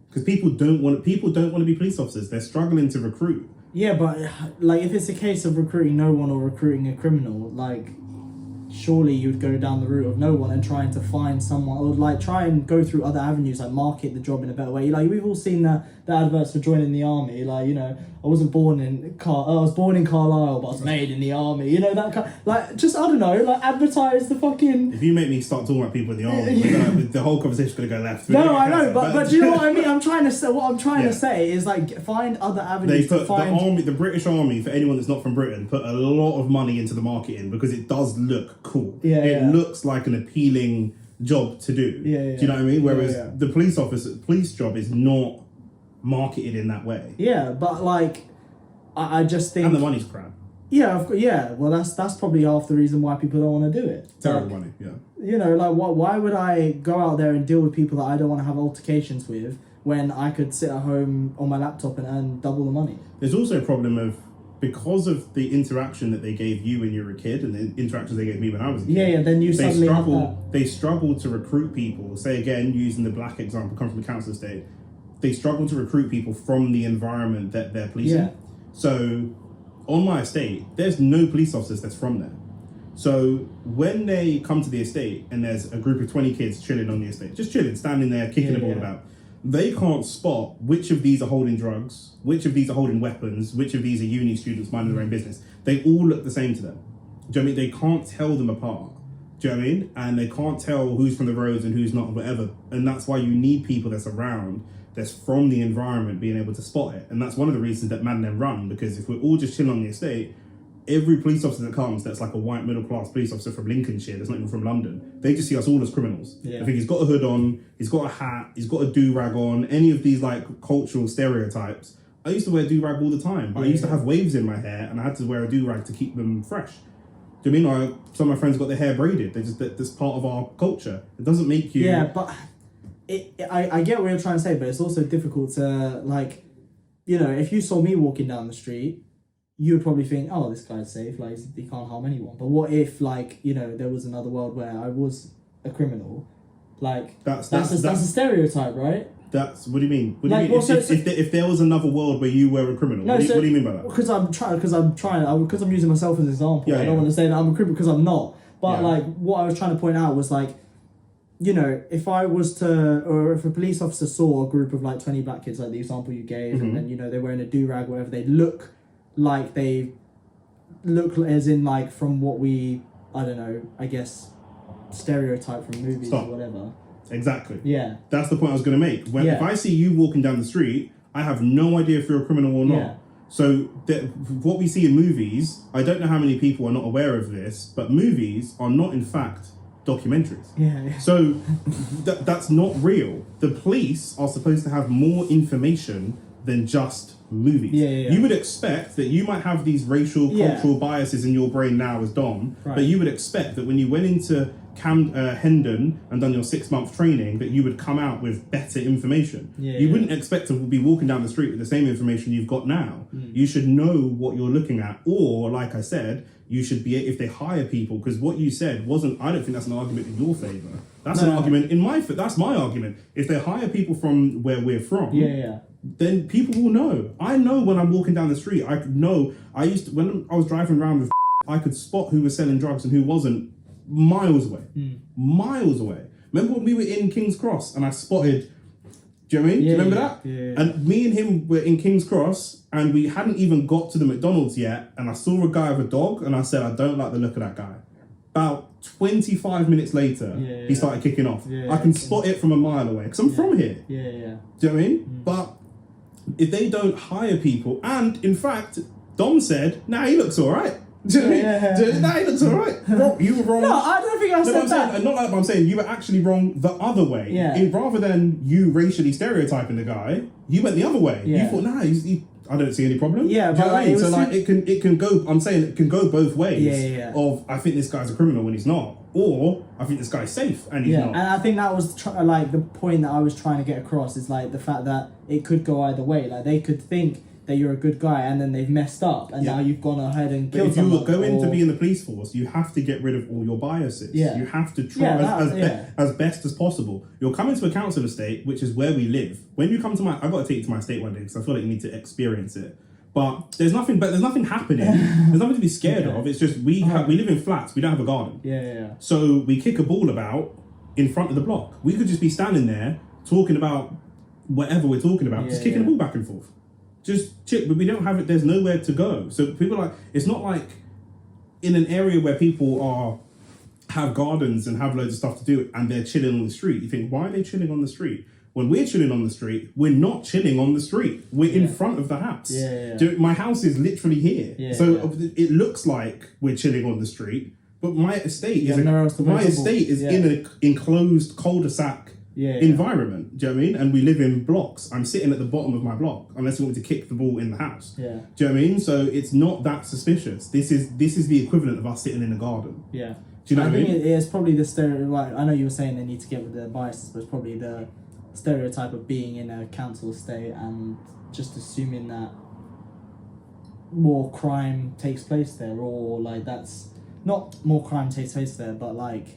because people don't want to be police officers. They're struggling to recruit. Yeah, but like if it's a case of recruiting no one or recruiting a criminal, like surely you'd go down the route of no one and trying to find someone, or like try and go through other avenues, like market the job in a better way. Like we've all seen the adverts for joining the army. Like, I was born in Carlisle, but I was made in the army. That kind. Like, just I don't know. Like advertise the fucking. If you make me start talking about people in the army, the whole conversation's gonna go left. No, I know, but do you know what I mean? I'm trying to say. What I'm trying to say is like find other avenues. They put the British Army, for anyone that's not from Britain, put a lot of money into the marketing because it does look cool. It looks like an appealing job to do. Do you know what I mean? Whereas the police job is not marketed in that way. Yeah, but like, I just think, and the money's crap. Yeah, well, that's probably half the reason why people don't want to do it. Terrible money. Yeah. Why would I go out there and deal with people that I don't want to have altercations with when I could sit at home on my laptop and earn double the money? There's also a problem of because of the interaction that they gave you when you were a kid and the interactions they gave me when I was a kid. Yeah, then you suddenly have that. They struggle to recruit people. Say again, using the black example, come from a council estate. They struggle to recruit people from the environment that they're policing. Yeah. So, on my estate, there's no police officers that's from there. So when they come to the estate and there's a group of 20 kids chilling on the estate, just chilling, standing there, kicking the ball about, they can't spot which of these are holding drugs, which of these are holding weapons, which of these are uni students minding their own business. They all look the same to them. Do you know what I mean? They can't tell them apart. Do you know what I mean? And they can't tell who's from the roads and who's not, and whatever. And that's why you need people that's around, that's from the environment, being able to spot it. And that's one of the reasons that Man Them run, because if we're all just chilling on the estate, every police officer that comes that's like a white middle class police officer from Lincolnshire, that's not even from London, they just see us all as criminals. I think he's got a hood on, he's got a hat, he's got a do-rag on, any of these like cultural stereotypes. I used to wear do-rag all the time, but I used to have waves in my hair and I had to wear a do-rag to keep them fresh. Do you know what I mean? Some of my friends got their hair braided. That's part of our culture. It doesn't make you... Yeah, but I get what you're trying to say, but it's also difficult to, like, you know, if you saw me walking down the street, you would probably think, oh, this guy's safe, like, he can't harm anyone. But what if, like, you know, there was another world where I was a criminal? Like, that's a stereotype, right? What do you mean? What do like, you mean? Well, if there was another world where you were a criminal, what do you mean by that? Because I'm using myself as an example. I don't want to say that I'm a criminal because I'm not. But like, what I was trying to point out was like, you know, if I was to, or if a police officer saw a group of like 20 black kids, like the example you gave, and then, you know, they're wearing a do-rag, whatever, they look as in like from what we, I don't know, I guess, stereotype from movies or whatever. Exactly. Yeah. That's the point I was going to make. If I see you walking down the street, I have no idea if you're a criminal or not. Yeah. So what we see in movies, I don't know how many people are not aware of this, but movies are not in fact documentaries. Yeah. So that's not real. The police are supposed to have more information than just movies. You would expect that you might have these racial, cultural biases in your brain now as Dom, but you would expect that when you went into Hendon and done your 6-month training, that you would come out with better information. You wouldn't expect to be walking down the street with the same information you've got now. You should know what you're looking at, or like I said, you should be, if they hire people, because what you said wasn't, I don't think that's an argument in your favour. That's an argument in my, that's my argument. If they hire people from where we're from, then people will know. I know when I'm walking down the street, I know, when I was driving around with I could spot who was selling drugs and who wasn't miles away. Miles away. Remember when we were in King's Cross and I spotted, do you know what I mean? Do you remember that? And me and him were in King's Cross and we hadn't even got to the McDonald's yet, and I saw a guy with a dog and I said, I don't like the look of that guy. About 25 minutes later, he started kicking off. I can spot it from a mile away because I'm from here. Do you know what I mean? But if they don't hire people, and in fact, Dom said, nah, he looks all right. Do you know what I mean? Nah, he looks all right. You were wrong. No, I don't think I said that. Not like I'm saying, you were actually wrong the other way. Rather than you racially stereotyping the guy, you went the other way. You thought, nah, I don't see any problem. Yeah, but like, so like it can go. I'm saying it can go both ways. Of I think this guy's a criminal when he's not, or I think this guy's safe and he's not. And I think that was like the point that I was trying to get across is like the fact that it could go either way. Like they could think that you're a good guy and then they've messed up and now you've gone ahead and killed someone. If you were going to be in the police force, you have to get rid of all your biases. You have to try as best as possible. You're coming to a council estate, which is where we live. When you come to I've got to take you to my estate one day because I feel like you need to experience it. But there's nothing happening. There's nothing to be scared of. It's just we live in flats. We don't have a garden. So we kick a ball about in front of the block. We could just be standing there talking about whatever we're talking about, just kicking the ball back and forth. Just chip, but we don't have it. There's nowhere to go. So people are like, it's not like in an area where people have gardens and have loads of stuff to do and they're chilling on the street. You think, why are they chilling on the street? When we're chilling on the street, we're not chilling on the street. We're in front of the house. My house is literally here. It looks like we're chilling on the street, but my estate is in an enclosed cul-de-sac environment. Do you know what I mean? And we live in blocks. I'm sitting at the bottom of my block, unless you want me to kick the ball in the house. Do you know what I mean? So it's not that suspicious. This is the equivalent of us sitting in a garden. Do you know what I mean? I think it's probably the stereotype. Like, I know you were saying they need to get rid of the biases, but it's probably the stereotype of being in a council estate and just assuming that more crime takes place there, or like that's not more crime takes place there, but like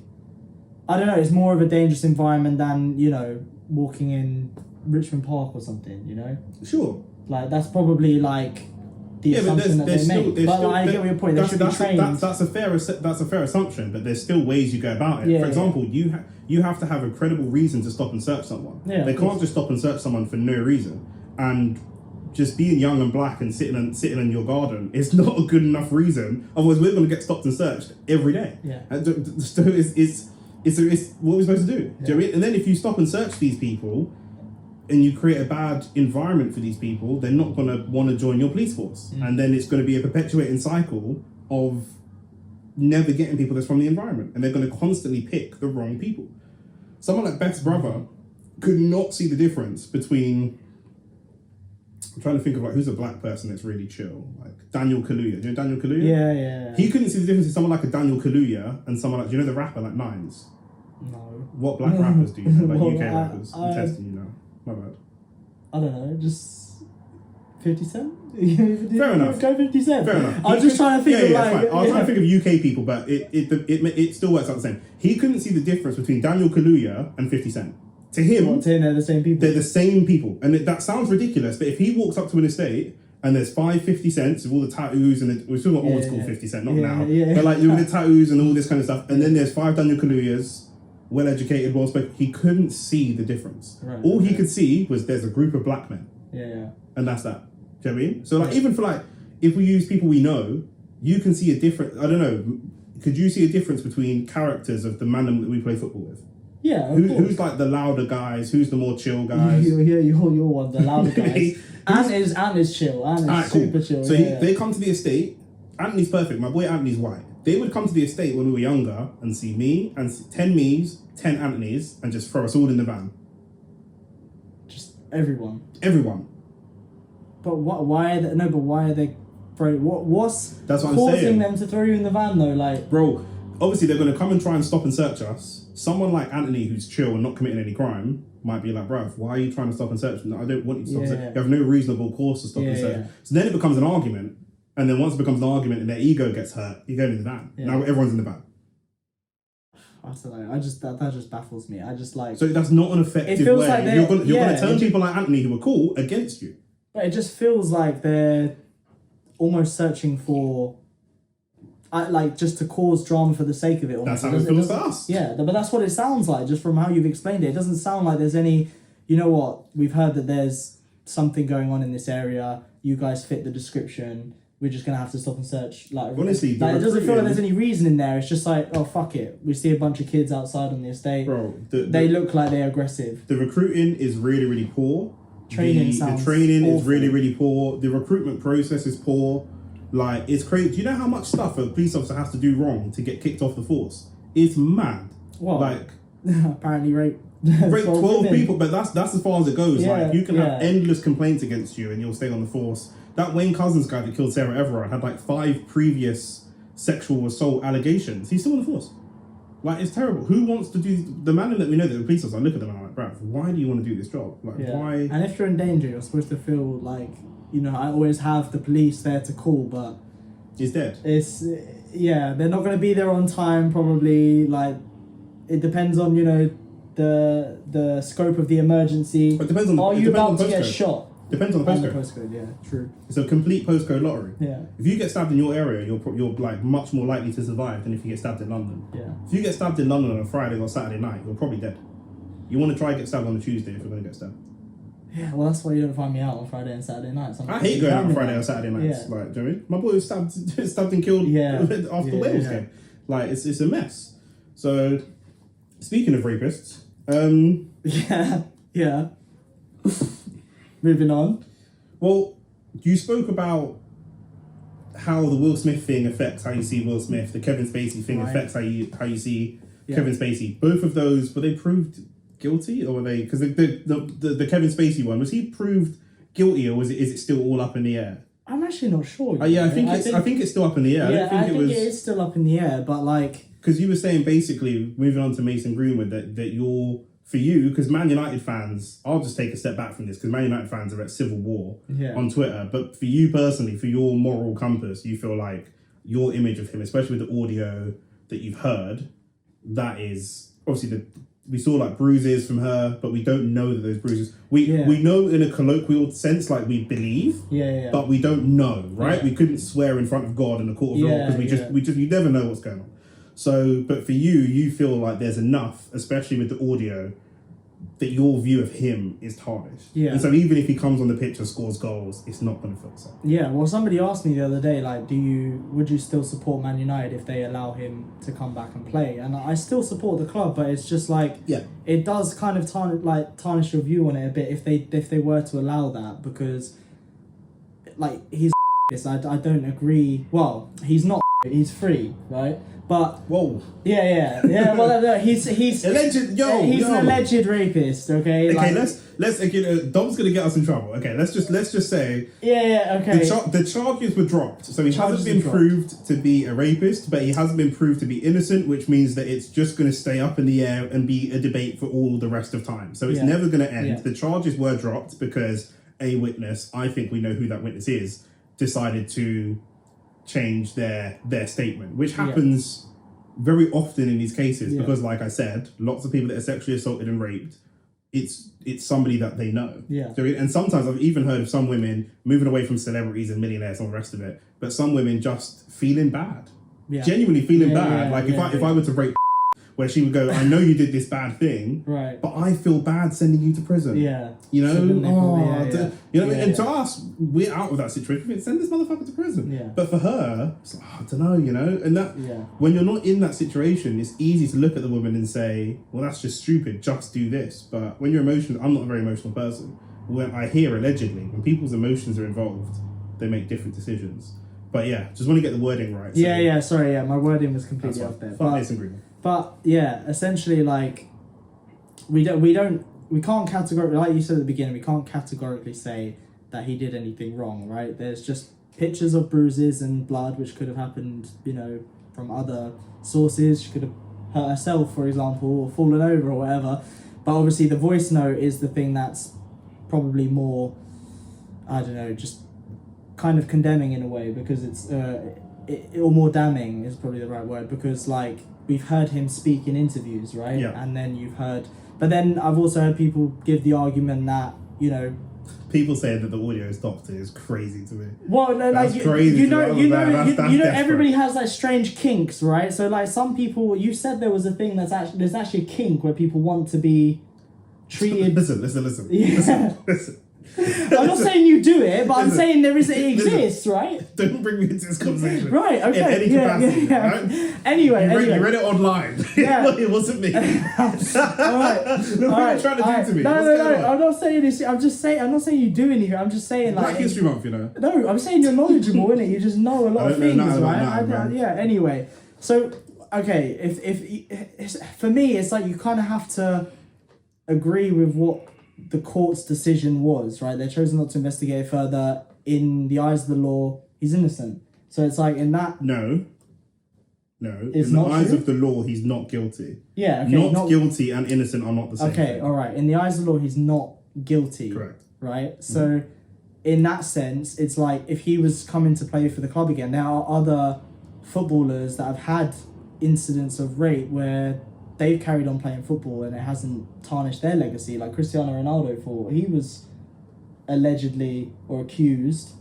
I don't know, it's more of a dangerous environment than, you know, walking in Richmond Park or something, you know? Sure. Like that's probably like the assumption that they make. But like, I get your point. They should be trained. That's a fair assumption, but there's still ways you go about it. Yeah, for example, you have to have a credible reason to stop and search someone. Yeah, they can't just stop and search someone for no reason. And just being young and black and sitting in your garden is not a good enough reason. Otherwise, we're going to get stopped and searched every day. Yeah. And so it's what we're supposed to do. Yeah. Do you know what I mean? And then if you stop and search these people, and you create a bad environment for these people, they're not going to want to join your police force. And then it's going to be a perpetuating cycle of never getting people that's from the environment. And they're going to constantly pick the wrong people. Someone like Beth's brother could not see the difference between... I'm trying to think of like who's a black person that's really chill. Like Daniel Kaluuya. Do you know Daniel Kaluuya? Yeah. He couldn't see the difference in someone like a Daniel Kaluuya and someone like... Do you know the rapper like Nines? No. What black rappers do you know? Like Well, UK rappers. I'm testing you now. My bad. I don't know, just 50 Cent? Fair enough. Go 50 Cent. Fair enough. I was just trying to think of like... I was trying to think of UK people, but it still works out the same. He couldn't see the difference between Daniel Kaluuya and 50 Cent. To him, they're the same people. They're the same people. And that sounds ridiculous, but if he walks up to an estate and there's 5 50 cents with all the tattoos and we're still got old school 50 Cent, not now. Yeah. But like with the tattoos and all this kind of stuff, and then there's 5 Daniel Kaluyas, well educated, well spoken. He couldn't see the difference. Right, all he could see was there's a group of black men. Yeah. And that's that. Do you know what I mean? So like even for like if we use people we know, you can see a different. I don't know. Could you see a difference between characters of the man that we play football with? Yeah. Who's like the louder guys? Who's the more chill guys? You're one, the louder guys. Ant is chill. Ant is super chill. So they come to the estate. Anthony's perfect. My boy Anthony's white. They would come to the estate when we were younger and see me and 10 me's, 10 Anthony's, and just throw us all in the van. Just everyone. Everyone. But why are they? No, but why are they? What's That's what causing I'm saying. them to throw you in the van though? Like, bro, obviously they're going to come and try and stop and search us. Someone like Anthony, who's chill and not committing any crime, might be like, bruv, why are you trying to stop and search? No, I don't want you to stop and search. You have no reasonable cause to stop and search. So then it becomes an argument. And then once it becomes an argument and their ego gets hurt, you go in the van. Now everyone's in the van. I don't know. That just baffles me. I just like... So that's not an effective way. Like you're going to turn people like Anthony who are cool against you. But it just feels like they're almost searching for... like just to cause drama for the sake of it. Almost. That's how it feels to us. Yeah, but that's what it sounds like, just from how you've explained it. It doesn't sound like there's any... You know what? We've heard that there's something going on in this area. You guys fit the description. We're just going to have to stop and search. Like, honestly, like, it doesn't feel like there's any reason in there. It's just like, oh, fuck it. We see a bunch of kids outside on the estate. Bro, they look like they're aggressive. The recruiting is really, really poor. The training is really, really poor. The recruitment process is poor. Like, it's crazy. Do you know how much stuff a police officer has to do wrong to get kicked off the force? It's mad. What? Like, apparently rape 12 people, but that's as far as it goes. Like, you can have endless complaints against you and you'll stay on the force. That Wayne Cousins guy that killed Sarah Everard had like 5 previous sexual assault allegations. He's still on the force. Like, it's terrible. Who wants to do... The man that we know that the police officer, I look at them and I'm like, bruv, why do you want to do this job? Like, why... And if you're in danger, you're supposed to feel like, you know, I always have the police there to call, but... He's dead. It's... Yeah, they're not going to be there on time, probably. Like, it depends on, you know, the scope of the emergency. But it depends on the... Are you about to get shot? Depends on the postcode. Postcode, yeah, true. It's a complete postcode lottery. Yeah. If you get stabbed in your area, you're like much more likely to survive than if you get stabbed in London. Yeah. If you get stabbed in London on a Friday or Saturday night, you're probably dead. You want to try and get stabbed on a Tuesday if you're going to get stabbed. Yeah, well, that's why you don't find me out on Friday and Saturday nights. I hate going out on Friday or Saturday nights. Yeah. Like, do you know what I mean? My boy was stabbed and killed after the Wales game. Like, it's a mess. So, speaking of rapists, yeah. Moving on. Well, you spoke about how the Will Smith thing affects how you see Will Smith. The Kevin Spacey thing affects how you see Kevin Spacey. Both of those, were they proved guilty, or were they? Because the Kevin Spacey one, was he proved guilty, or is it still all up in the air? I'm actually not sure. I think it's still up in the air. Yeah, I think it is still up in the air, but like, because you were saying basically, moving on to Mason Greenwood, that your for you, because Man United fans, I'll just take a step back from this, because Man United fans are at civil war on Twitter. But for you personally, for your moral compass, you feel like your image of him, especially with the audio that you've heard, that is obviously we saw like bruises from her, but we don't know that those bruises. We know in a colloquial sense, like we believe, but we don't know, right? We couldn't swear in front of God in a court of law because you never know what's going on. So, but for you feel like there's enough, especially with the audio, that your view of him is tarnished. Yeah. And so even if he comes on the pitch and scores goals, it's not going to feel so. Yeah, well, somebody asked me the other day, like, would you still support Man United if they allow him to come back and play? And I still support the club, but it's just like, it does kind of tarnish your view on it a bit if they were to allow that, because, like, he's I don't agree. Well, he's not. He's free, right? But whoa, yeah. Well, no, he's alleged. He's an alleged rapist. Okay. Okay, let's again. Dom's gonna get us in trouble. Okay, let's just say. Okay. The charges were dropped, so he hasn't been proved to be a rapist, but he hasn't been proved to be innocent, which means that it's just gonna stay up in the air and be a debate for all the rest of time. So it's never gonna end. The charges were dropped because a witness, I think we know who that witness is, decided to change their statement, which happens very often in these cases because, like I said, lots of people that are sexually assaulted and raped, it's somebody that they know. So, and sometimes I've even heard of some women moving away from celebrities and millionaires and all the rest of it, but some women just feeling bad, genuinely feeling bad. Like if I were to rape, where she would go, I know you did this bad thing, right? But I feel bad sending you to prison. You know, you know, and to us, we're out of that situation. Send this motherfucker to prison. But for her, it's like, I don't know, you know, and that when you're not in that situation, it's easy to look at the woman and say, well, that's just stupid. Just do this. But when you're emotional, I'm not a very emotional person. When I hear allegedly, when people's emotions are involved, they make different decisions. But just want to get the wording right. So sorry, my wording was completely off there. But essentially, like, we can't categorically, like you said at the beginning, we can't categorically say that he did anything wrong, right? There's just pictures of bruises and blood, which could have happened, you know, from other sources. She could have hurt herself, for example, or fallen over or whatever. But obviously the voice note is the thing that's probably more, I don't know, just kind of condemning in a way, because it's, or more damning is probably the right word, because, like, we've heard him speak in interviews, right? And then but then I've also heard people give the argument that, you know, people saying that the audio is doctored is crazy to me. Well, that's like, crazy. You know, everybody has like strange kinks, right? So like some people, you said there was a thing there's actually a kink where people want to be treated. Listen. Yeah. Listen. I'm not saying you do it, but I'm saying it exists, right? Don't bring me into this conversation. Right, okay. In any capacity, right? Anyway. You read it online. It wasn't me. Alright. Look what you're trying to do to me. No. I'm not saying this. I'm not saying you do anything. I'm just saying, like, Black History Month, you know. No, I'm saying you're knowledgeable, innit? You just know a lot of things, right? Anyway. So, okay, if for me, it's like you kind of have to agree with what the court's decision was, right? They chose not to investigate further. In the eyes of the law, he's innocent. So it's like in that... No. In the eyes of the law, he's not guilty. Yeah, okay. Not guilty and innocent are not the same thing. All right. In the eyes of the law, he's not guilty. Correct. Right? So in that sense, it's like if he was coming to play for the club again, there are other footballers that have had incidents of rape where they've carried on playing football and it hasn't tarnished their legacy. Like Cristiano Ronaldo, he was allegedly or accused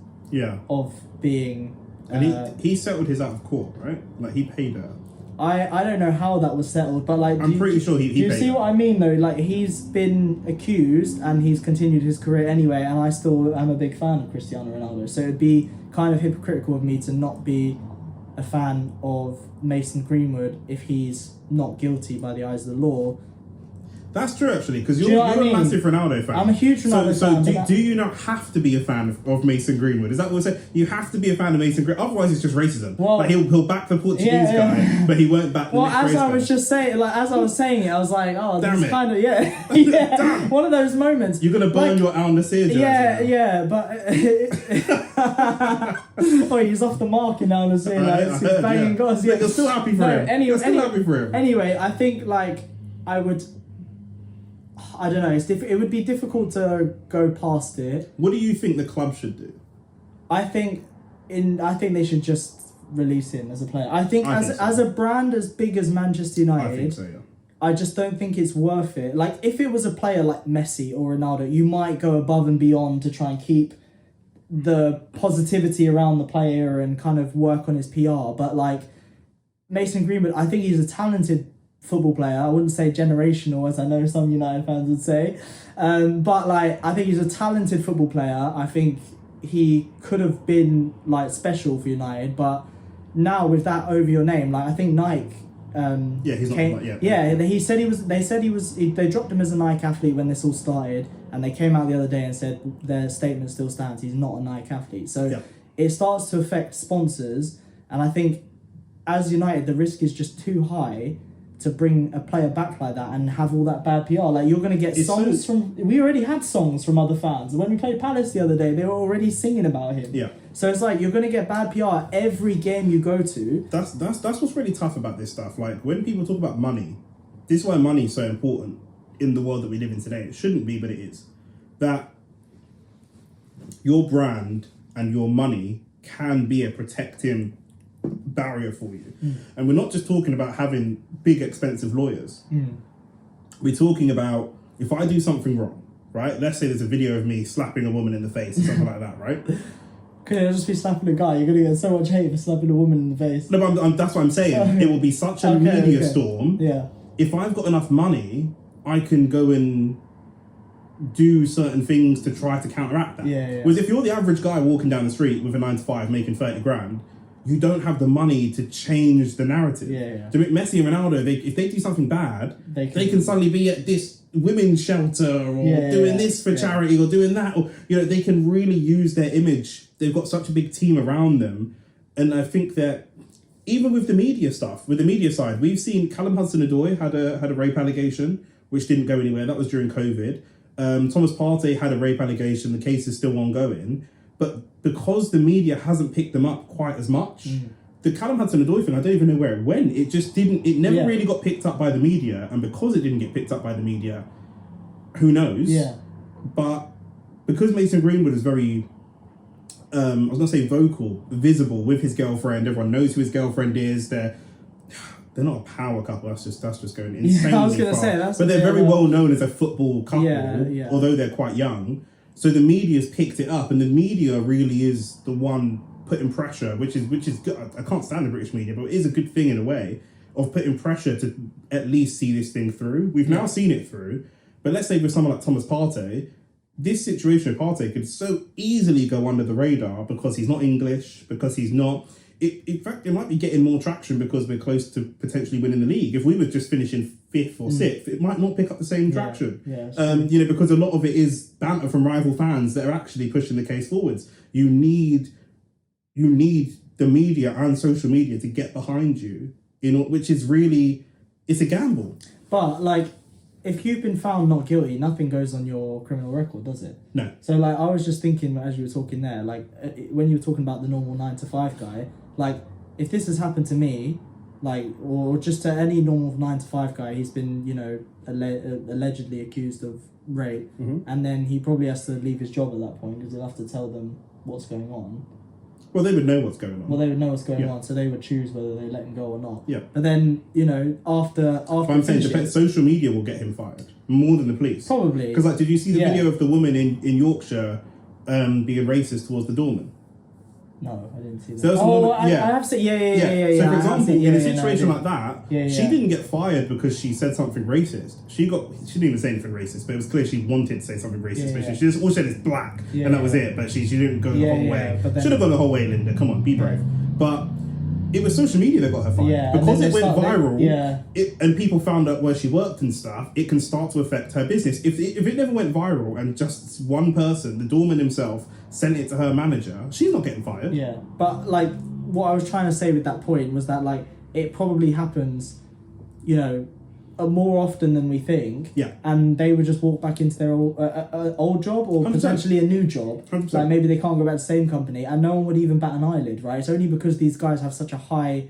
of being... And he settled his out of court, right? Like, he paid her. I don't know how that was settled, but like... I'm pretty sure he paid her. Do you see what I mean, though? Like, he's been accused and he's continued his career anyway, and I still am a big fan of Cristiano Ronaldo. So it'd be kind of hypocritical of me to not be a fan of Mason Greenwood if he's not guilty by the eyes of the law. That's true, actually, because you're a massive Ronaldo fan. I'm a huge Ronaldo fan. So do you not have to be a fan of Mason Greenwood? Is that what we're saying? You have to be a fan of Mason Greenwood. Otherwise, it's just racism. Well, like he'll back the Portuguese guy, but he won't back the mixed race guy. As I was saying it, I was like, oh, damn this it. Kind of, one of those moments. You're gonna burn your Al Nassr jersey. But he's off the mark in Al Nassr. He's banging goals. You're still happy for him. Anyway, I think like I would. I don't know. It would be difficult to go past it. What do you think the club should do? I think they should just release him as a player. I think as a brand as big as Manchester United, I think so, yeah. I just don't think it's worth it. Like, if it was a player like Messi or Ronaldo, you might go above and beyond to try and keep the positivity around the player and kind of work on his PR. But, like, Mason Greenwood, I think he's a talented football player. I wouldn't say generational, as I know some United fans would say. But, like, I think he's a talented football player. I think he could have been, like, special for United. But now, with that over your name, like, I think Nike... he's not. He said he was. They dropped him as a Nike athlete when this all started, and they came out the other day and said their statement still stands. He's not a Nike athlete, so it starts to affect sponsors. And I think, as United, the risk is just too high to bring a player back like that and have all that bad PR. Like, you're going to get songs from... We already had songs from other fans. When we played Palace the other day, they were already singing about him. Yeah. So it's like, you're going to get bad PR every game you go to. That's what's really tough about this stuff. Like, when people talk about money, this is why money is so important in the world that we live in today. It shouldn't be, but it is. That your brand and your money can be a protecting barrier for you. And we're not just talking about having big expensive lawyers. We're talking about, if I do something wrong, right? Let's say there's a video of me slapping a woman in the face or something like that, right? Could it just be slapping a guy? You're going to get so much hate for slapping a woman in the face. No, but that's what I'm saying. It will be such a media storm. Yeah. If I've got enough money, I can go and do certain things to try to counteract that. Whereas if you're the average guy walking down the street with a 9 to 5 making 30 grand, you don't have the money to change the narrative. To make Messi and Ronaldo, if they do something bad, they can suddenly be at this women's shelter or doing this for charity or doing that. Or, they can really use their image. They've got such a big team around them. And I think that even with the media stuff, with the media side, we've seen Callum Hudson-Odoi had a rape allegation, which didn't go anywhere. That was during COVID. Thomas Partey had a rape allegation. The case is still ongoing. But because the media hasn't picked them up quite as much, the Callum Hudson-Odoi thing, I don't even know where it went. It just didn't, it never really got picked up by the media. And because it didn't get picked up by the media, who knows? But because Mason Greenwood is very, I was going to say vocal, visible with his girlfriend, everyone knows who his girlfriend is, they're not a power couple, that's just going insanely I was going to far. say, that's... But they're very well known as a football couple, Yeah. although they're quite young. So the media's picked it up, and the media really is the one putting pressure, which is good. I can't stand the British media, but it is a good thing in a way of putting pressure to at least see this thing through. We've now seen it through, but let's say with someone like Thomas Partey, this situation with Partey could so easily go under the radar because he's not English, because he's not... In fact, it might be getting more traction because we're close to potentially winning the league. If we were just finishing 5th or 6th, it might not pick up the same traction. Because a lot of it is banter from rival fans that are actually pushing the case forwards. You need the media and social media to get behind you, which is really, it's a gamble. But, like, if you've been found not guilty, nothing goes on your criminal record, does it? No. So, like, I was just thinking as you were talking there, like, when you were talking about the normal 9 to 5 guy, like, if this has happened to me, like, or just to any normal 9 to 5 guy, he's been, allegedly accused of rape, and then he probably has to leave his job at that point because he'll have to tell them what's going on. Well, they would know what's going on. Well, they would know what's going on, so they would choose whether they let him go or not. Yeah. But then, after I'm saying social media will get him fired more than the police. Probably. Because, like, did you see the video of the woman in Yorkshire being racist towards the doorman? No, I didn't see that. So I have seen. Yeah. So, for example, in a situation like that, she didn't get fired because she said something racist. She didn't even say anything racist, but it was clear she wanted to say something racist. But she just all said it's black, and that was it. But she didn't go the whole way. Should have gone the whole way, Linda. Come on, be brave. But it was social media that got her fired because it went viral. And people found out where she worked and stuff. It can start to affect her business. If it never went viral and just one person, the doorman himself, sent it to her manager, she's not getting fired. Yeah, but, like, what I was trying to say with that point was that, like, it probably happens, more often than we think. Yeah. And they would just walk back into their old job or 100%. Potentially a new job. 100%. Like, maybe they can't go back to the same company and no one would even bat an eyelid, right? It's only because these guys have such a high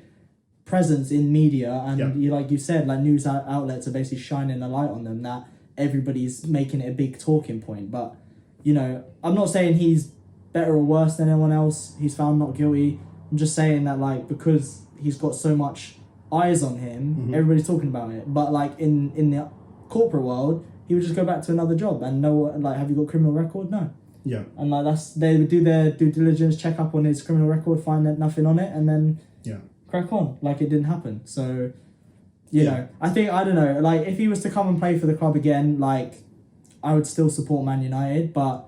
presence in media and, like you said, like, news outlets are basically shining a light on them that everybody's making it a big talking point. But, you know, I'm not saying he's better or worse than anyone else. He's found not guilty. I'm just saying that, like, because he's got so much eyes on him, everybody's talking about it. But, like, in the corporate world, he would just go back to another job and know, like, have you got criminal record? No. Yeah. And, like, they would do their due diligence, check up on his criminal record, find that nothing on it, and then crack on like it didn't happen. So, you know, I don't know, like, if he was to come and play for the club again, like, I would still support Man United, but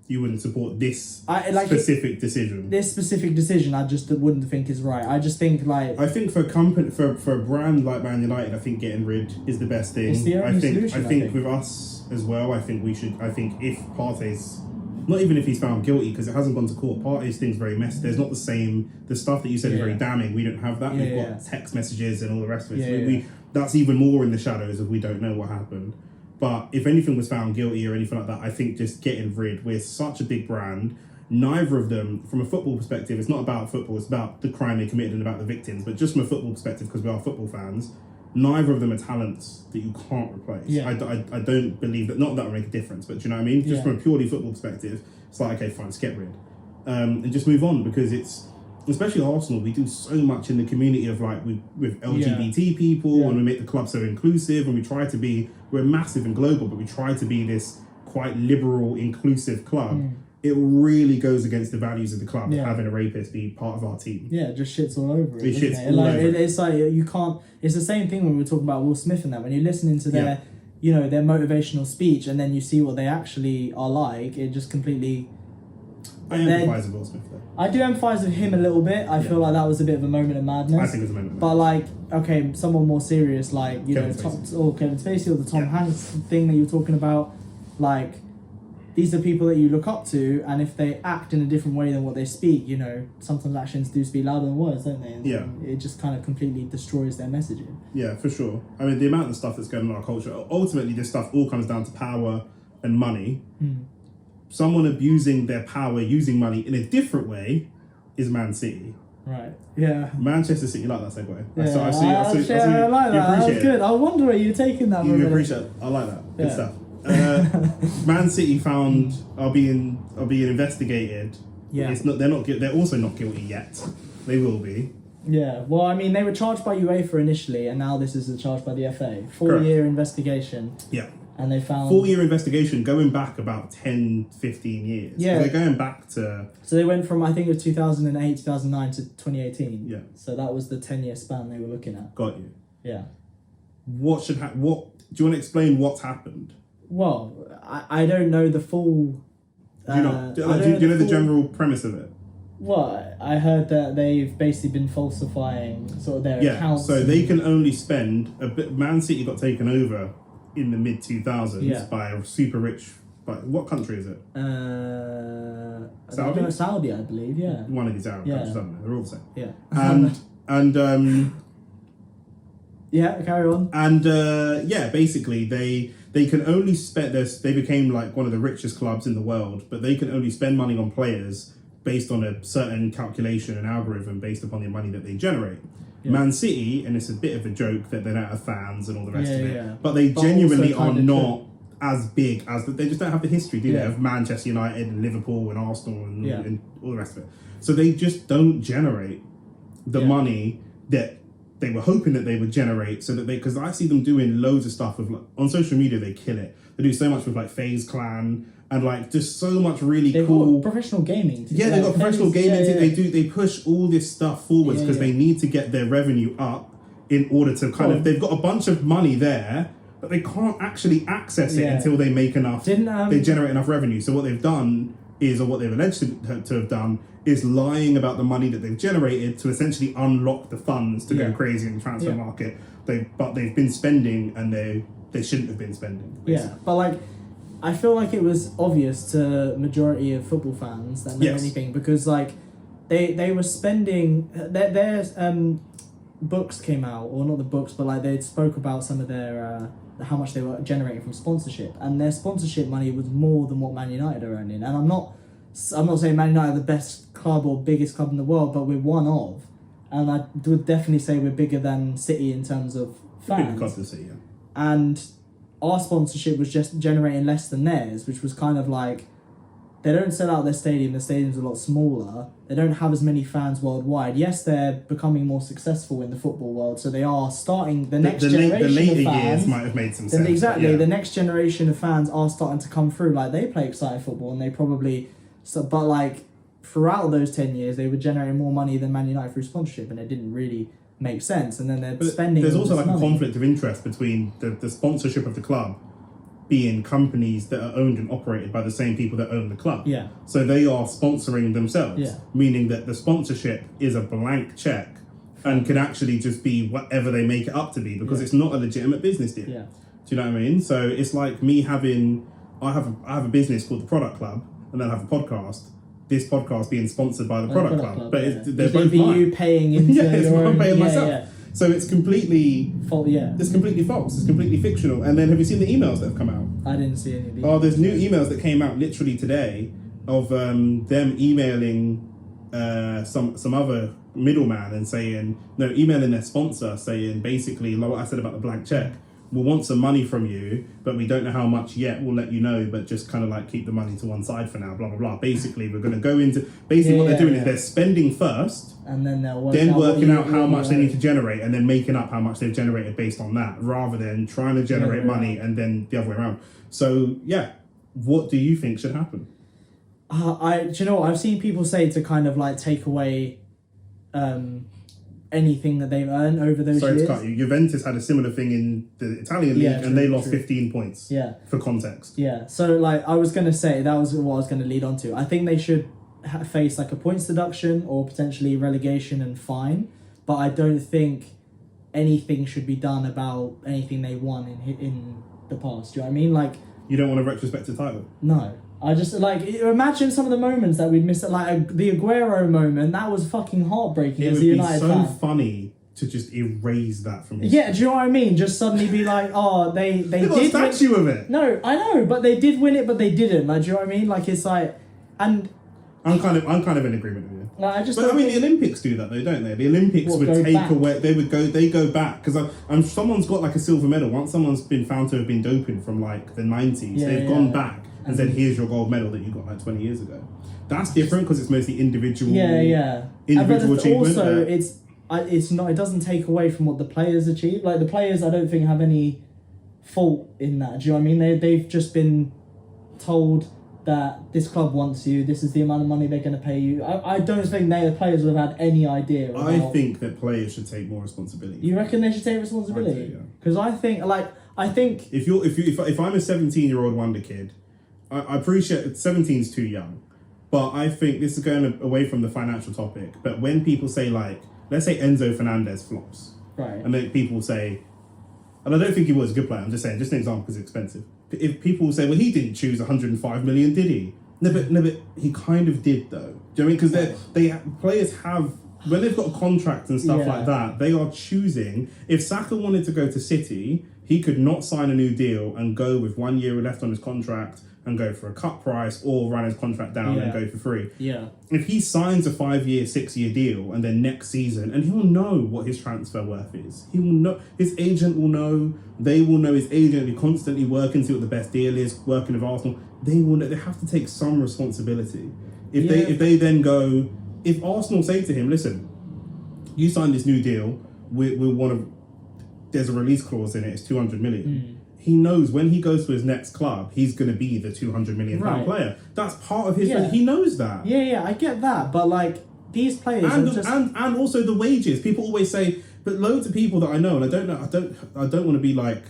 you wouldn't support this specific decision. This specific decision, I just wouldn't think is right. I just think, like, I think for a company, for a brand like Man United, I think getting rid is the best thing. It's the only solution, I think with us as well, I think if Partey's, not even if he's found guilty, because it hasn't gone to court, Partey's thing's very messy. There's not the stuff that you said is very damning. We don't have that. We've got text messages and all the rest of it. So that's even more in the shadows of we don't know what happened. But if anything was found guilty or anything like that, I think just getting rid. We're such a big brand. Neither of them, from a football perspective, it's not about football, it's about the crime they committed and about the victims. But just from a football perspective, because we are football fans, neither of them are talents that you can't replace. Yeah. I don't believe that, not that would make a difference, but do you know what I mean? Just from a purely football perspective, it's like, okay, fine, let's get rid. And just move on, because it's, especially Arsenal, we do so much in the community of, like, with LGBT people, and we make the club so inclusive, and we try to be, we're massive and global, but we try to be this quite liberal, inclusive club. It really goes against the values of the club, having a rapist be part of our team. Yeah, it just shits all over it. It's like, you can't, it's the same thing when we were talking about Will Smith and that, when you're listening to their, you know, their motivational speech, and then you see what they actually are like, it just completely... I empathise with Will Smith, though. I do empathise with him a little bit. I feel like that was a bit of a moment of madness. I think it was a moment of madness. But, like, okay, someone more serious, like, you Kevin know, Spacey. Kevin Spacey, or the Tom Hanks thing that you were talking about, like, these are people that you look up to, and if they act in a different way than what they speak, you know, sometimes actions do speak louder than words, don't they? And it just kind of completely destroys their messaging. Yeah, for sure. I mean, the amount of stuff that's going on in our culture, ultimately this stuff all comes down to power and money. Someone abusing their power, using money in a different way, is Man City. Right. Yeah. Manchester City, you like that segue? Yeah, I like that. That was good. I wonder where you're taking that. You appreciate it. I like that. Good stuff. Man City are being investigated. Yeah. They're also not guilty yet. They will be. Yeah. Well, I mean, they were charged by UEFA initially, and now this is a charge by the FA. 4-year investigation. Yeah. And they found... 4-year investigation going back about 10, 15 years. Yeah. They're going back to... So they went from, I think it was 2008, 2009 to 2018. Yeah. So that was the 10-year span they were looking at. Got you. Yeah. What should happen? Do you want to explain what's happened? Well, I don't know the full... Do you know the general premise of it? Well, I heard that they've basically been falsifying sort of their accounts. So they can only spend a bit... Man City got taken over in the mid-2000s by a super rich... what country is it? Saudi? Saudi, I believe, yeah. One of these Arab countries, they're all the same. Yeah. And yeah, carry on. And basically they can only spend this. They became like one of the richest clubs in the world, but they can only spend money on players based on a certain calculation and algorithm based upon the money that they generate. Yeah. Man City, and it's a bit of a joke that they don't have fans and all the rest of it, but they genuinely are not as big as they just don't have the history, do they, of Manchester United and Liverpool and Arsenal and all the rest of it. So they just don't generate the money that they were hoping that they would generate, so that because I see them doing loads of stuff with, like, on social media, they kill it. They do so much with like FaZe Clan and like just so much really cool professional gaming. Yeah, they've got professional gaming. They push all this stuff forwards because they need to get their revenue up in order to kind of. They've got a bunch of money there, but they can't actually access it until they make enough. They generate enough revenue. So what they've done is, or what they've alleged to have done, is lying about the money that they've generated to essentially unlock the funds to go crazy in the transfer market. But they've been spending, and they shouldn't have been spending. Basically. Yeah, but like, I feel like it was obvious to majority of football fans that know anything, because like they were spending their books came out, or not the books, but like they spoke about some of their how much they were generating from sponsorship, and their sponsorship money was more than what Man United are earning. And I'm not saying Man United are the best club or biggest club in the world, but we're one of, and I would definitely say we're bigger than City in terms of fans. Bigger club than City, And our sponsorship was just generating less than theirs, which was kind of like, they don't sell out their stadium. The stadium's a lot smaller. They don't have as many fans worldwide. Yes, they're becoming more successful in the football world, so they are starting the next generation the later of fans. years might have made some sense. Exactly, yeah. the next generation of fans are starting to come through. Like, they play exciting football, and they probably... but, like, throughout those 10 years, they were generating more money than Man United through sponsorship, and it didn't really make sense. And then they're spending... There's also, like, money. a conflict of interest between the sponsorship of the club being companies that are owned and operated by the same people that own the club. Yeah. So they are sponsoring themselves, Yeah. meaning that the sponsorship is a blank check and can actually just be whatever they make it up to be, because it's not a legitimate business deal. Yeah. Do you know what I mean? So it's like me having... I have a business called The Product Club, and then I have a podcast. This podcast being sponsored by The Product Club. But they're both mine. you paying into yeah, it's your what I'm own... paying yeah, myself. yeah. So it's completely... It's completely false. It's completely fictional. And then have you seen the emails that have come out? I didn't see any of these. Oh, there's new emails that came out literally today of them emailing some other middleman and saying... No, emailing their sponsor saying basically, like what I said about the blank check. We'll want some money from you, but we don't know how much yet. We'll let you know, but just kind of like keep the money to one side for now, blah, blah, blah. Basically, we're going to go into... Basically, what they're doing is they're spending first, and then they'll working out how much they need to generate, and then making up how much they've generated based on that, rather than trying to generate money and then the other way around. So, yeah, what do you think should happen? Do you know what? I've seen people say to kind of like take away anything that they've earned over those years. Sorry to cut you. Juventus had a similar thing in the Italian league, and they lost 15 points. Yeah. For context. Yeah. So, like, I was going to say, that was what I was going to lead on to. I think they should face, like, a points deduction or potentially relegation and fine. But I don't think anything should be done about anything they won in the past. Do you know what I mean? Like... You don't want a retrospective title? No. I just, like, imagine some of the moments that we'd missed. Like, the Aguero moment, that was fucking heartbreaking as a United fan. It would be so funny to just erase that from history. Yeah, do you know what I mean? Just suddenly be like, oh, they did got a statue of it. No, I know, but they did win it, but they didn't. Like, do you know what I mean? Like, it's like... And... I'm kind of in agreement with you. Like, the Olympics do that though, don't they? The Olympics would take away. They go back because someone's got like a silver medal. Once someone's been found to have been doping from like the 90s, they've gone back and said, "Here's your gold medal that you got like 20 years ago." That's different because it's mostly individual. Individual achievement. Also, it's not. It doesn't take away from what the players achieve. Like, the players, I don't think have any fault in that. Do you know what I mean? They've just been told that this club wants you, this is the amount of money they're going to pay you. I don't think the players would have had any idea about... I think that players should take more responsibility. You reckon they should take responsibility? Because I think... If I'm a 17-year-old wonder kid, I appreciate 17 is too young, but I think this is going away from the financial topic, but when people say, like, let's say Enzo Fernandez flops, right, and then people say, and I don't think he was a good player, I'm just saying, just an example because it's expensive. If people say, well, he didn't choose 105 million, did he? No, but he kind of did, though. Do you know what I mean? Because players have, when they've got a contract and stuff like that, they are choosing. If Saka wanted to go to City, he could not sign a new deal and go with 1 year left on his contract and go for a cut price, or run his contract down and go for free. Yeah. If he signs a 5-year, 6-year deal, and then next season, and he'll know what his transfer worth is. He will know. His agent will know. They will know. His agent will be constantly working to see what the best deal is. Working with Arsenal, they will know. They have to take some responsibility. If they then go, if Arsenal say to him, listen, you signed this new deal. We want to. There's a release clause in it. It's 200 million. He knows when he goes to his next club, he's going to be the 200 million pound player. That's part of his... He knows that. Yeah, I get that. But, like, these players and also the wages. People always say... But loads of people that I know, and I don't want to be, like,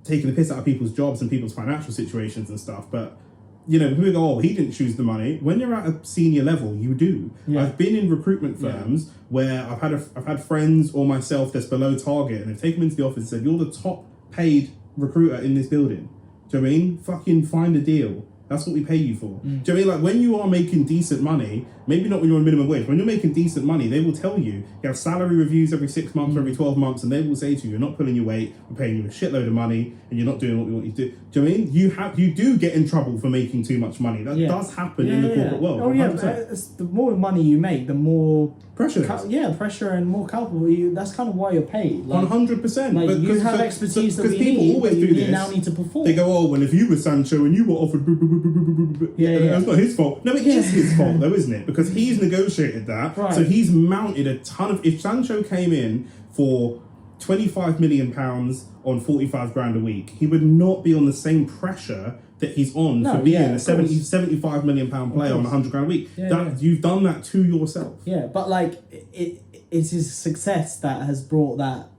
taking the piss out of people's jobs and people's financial situations and stuff, but, you know, people go, oh, he didn't choose the money. When you're at a senior level, you do. Yeah. I've been in recruitment firms where I've had friends or myself that's below target, and they've taken them into the office and said, you're the top paid recruiter in this building. Do you know what I mean? Fucking find a deal. That's what we pay you for. Do you know what I mean? Like, when you are making decent money, maybe not when you're on minimum wage, when you're making decent money, they will tell you. You have salary reviews every 6 months, every 12 months, and they will say to you, you're not pulling your weight, we're paying you a shitload of money, and you're not doing what we want you to do. Do you know what I mean? You do get in trouble for making too much money. That does happen in the corporate world. Oh, 100%. The more money you make, the more pressure. Pressure and more culpable. That's kind of why you're paid. 100%. Like you have expertise that we need, but you now need to perform. They go, oh, well, if you were Sancho and you were offered, that's not his fault. No, it is his fault, though, isn't it? Because he's negotiated that, so he's mounted a ton of. If Sancho came in for £25 million on 45 grand a week, he would not be on the same pressure that he's on for being a 75 million pound player on 100 grand a week. You've done that to yourself. Yeah, but like it's his success that has brought that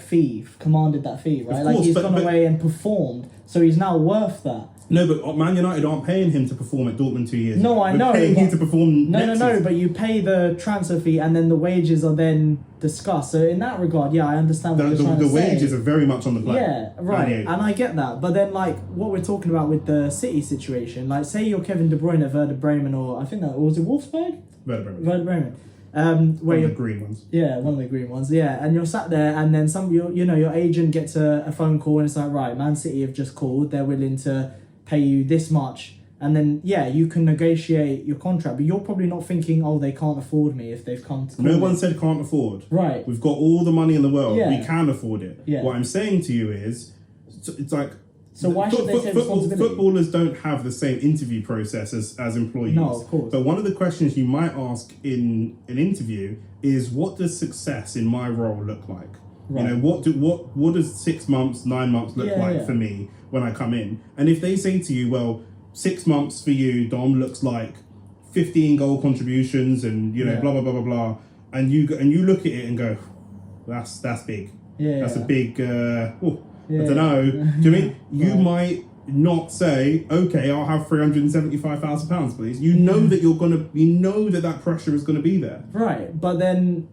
fee, commanded that fee, right? Of course, he's gone away and performed, so he's now worth that. No, but Man United aren't paying him to perform at Dortmund 2 years. No, I know. We're paying him to perform. No. But you pay the transfer fee, and then the wages are then discussed. So in that regard, I understand what you're trying to say. The wages are very much on the plate. Yeah, right. And I get that. But then, what we're talking about with the City situation, say you're Kevin De Bruyne at Werder Bremen, or I think that was it Wolfsburg. Werder Bremen. One of the green ones. Yeah, one of the green ones. Yeah, and you're sat there, and then your agent gets a phone call, and it's like, right, Man City have just called. They're willing to pay you this much, and then you can negotiate your contract, but you're probably not thinking, oh, they can't afford me if they've come to. No one said can't afford. Right. We've got all the money in the world. Yeah. We can afford it. Yeah. What I'm saying to you is, it's like. So why should they take responsibility? Footballers don't have the same interview process as employees. No, of course. But one of the questions you might ask in an interview is, what does success in my role look like? Right. What does 6 months, 9 months look like for me when I come in? And if they say to you, well, 6 months for you, Dom, looks like 15 goal contributions and blah blah blah blah blah, and you look at it and go, that's big. That's a big. I don't know. Do you mean you might not say, okay, I'll have £375,000, please? You know that that pressure is going to be there. Right, but then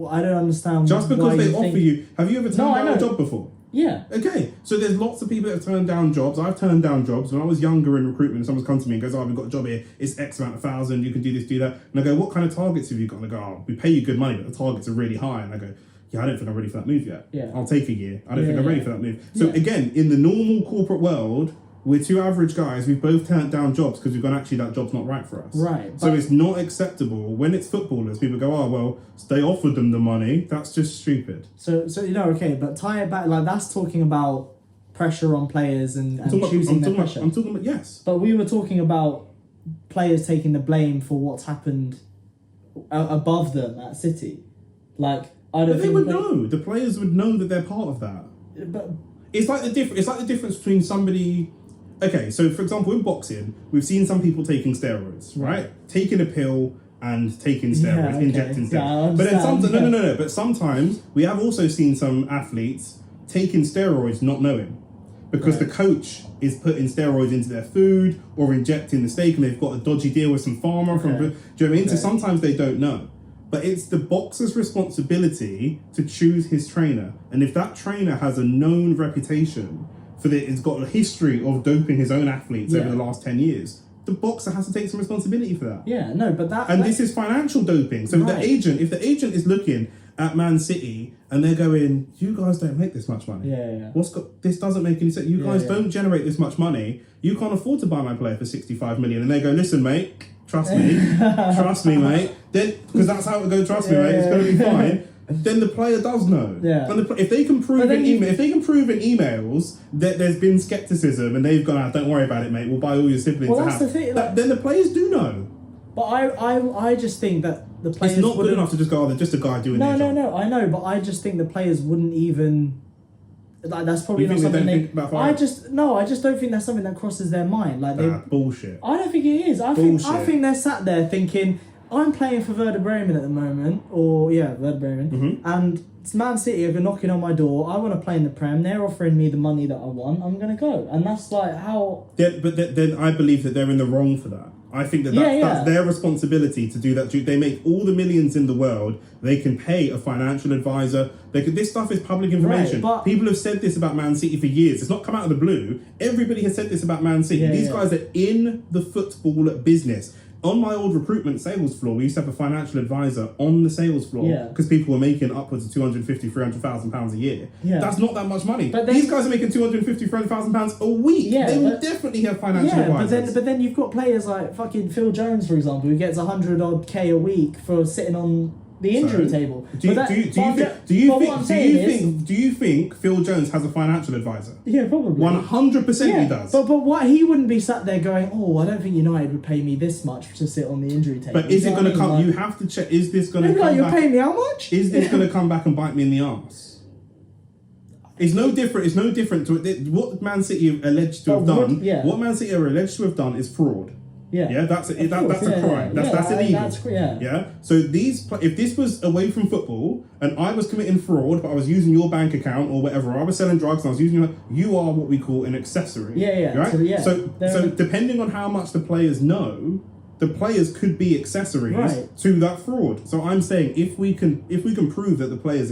I don't understand. Just because they offer you, have you ever turned down a job before? Yeah. Okay, so there's lots of people that have turned down jobs. I've turned down jobs when I was younger in recruitment. Someone's come to me and goes, "Oh, we've got a job here. It's X amount of thousand. You can do this, do that." And I go, "What kind of targets have you got?" And I go, "Oh, we pay you good money, but the targets are really high." And I go, "Yeah, I don't think I'm ready for that move yet. Yeah. I'll take a year. I don't think I'm ready for that move." So again, in the normal corporate world, we're two average guys. We've both turned down jobs because we've gone, actually, that job's not right for us. Right. So it's not acceptable when it's footballers. People go, "Oh, well, they offered them the money." That's just stupid. So okay, but tie it back. That's talking about pressure on players and choosing their pressure. I'm talking about yes. But we were talking about players taking the blame for what's happened above them at City. I don't. But they would know. The players would know that they're part of that. But it's like the difference between somebody. Okay, so for example, in boxing, we've seen some people taking steroids, right? Taking a pill and taking steroids, injecting steroids. But then sometimes, But sometimes we have also seen some athletes taking steroids not knowing, because the coach is putting steroids into their food or injecting the steak, and they've got a dodgy deal with some farmer from. Do you know what I mean? So sometimes they don't know. But it's the boxer's responsibility to choose his trainer. And if that trainer has a known reputation it's got a history of doping his own athletes over the last 10 years, the boxer has to take some responsibility for that. Yeah, no, but that... And this is financial doping. So if the agent is looking at Man City and they're going, you guys don't make this much money. This doesn't make any sense. You guys don't generate this much money. You can't afford to buy my player for 65 million. And they go, listen, mate, trust me, mate. Then, because that's how it goes. Trust me, mate. It's going to be fine. Then the player does know. Yeah. And if they can prove in emails that there's been skepticism and they've gone, "Don't worry about it, mate. We'll buy all your siblings." Well, that's the thing. Then the players do know. But I just think that the players. It's not good enough to just go, "Oh, they're just a guy doing their job." No. I know, but I just think the players wouldn't even. That's probably not something they. I just don't think that's something that crosses their mind. Bullshit. I don't think it is. I think they're sat there thinking, I'm playing for Werder Bremen at the moment, Werder Bremen, and Man City are knocking on my door. I want to play in the Prem. They're offering me the money that I want. I'm going to go, and that's how. But then I believe that they're in the wrong for that. I think that's their responsibility to do that. They make all the millions in the world. They can pay a financial advisor. This stuff is public information. Right, people have said this about Man City for years. It's not come out of the blue. Everybody has said this about Man City. These guys are in the football business. On my old recruitment sales floor, we used to have a financial advisor on the sales floor because people were making upwards of £250,000, £300,000 a year. Yeah. That's not that much money. But these guys are making £250,000, £300,000 a week. Yeah, they will definitely have financial advisors. But then you've got players like fucking Phil Jones, for example, who gets 100 odd K a week for sitting on the injury table. Do you think Phil Jones has a financial advisor? Yeah, probably. 100% he does. But what, he wouldn't be sat there going, oh, I don't think United would pay me this much to sit on the injury table. But is it going to come? You have to check. Is this going to come like, you're back? paying me how much? Is this going to come back and bite me in the arse? It's no different. It's no different to what Man City are alleged to have done. What Man City are alleged to have done is fraud. Yeah, that's a crime. That's illegal. Yeah. So if this was away from football and I was committing fraud, but I was using your bank account or whatever, or I was selling drugs and I was using you are what we call an accessory. Right. So depending on how much the players know, the players could be accessories to that fraud. So I'm saying if we can prove that the players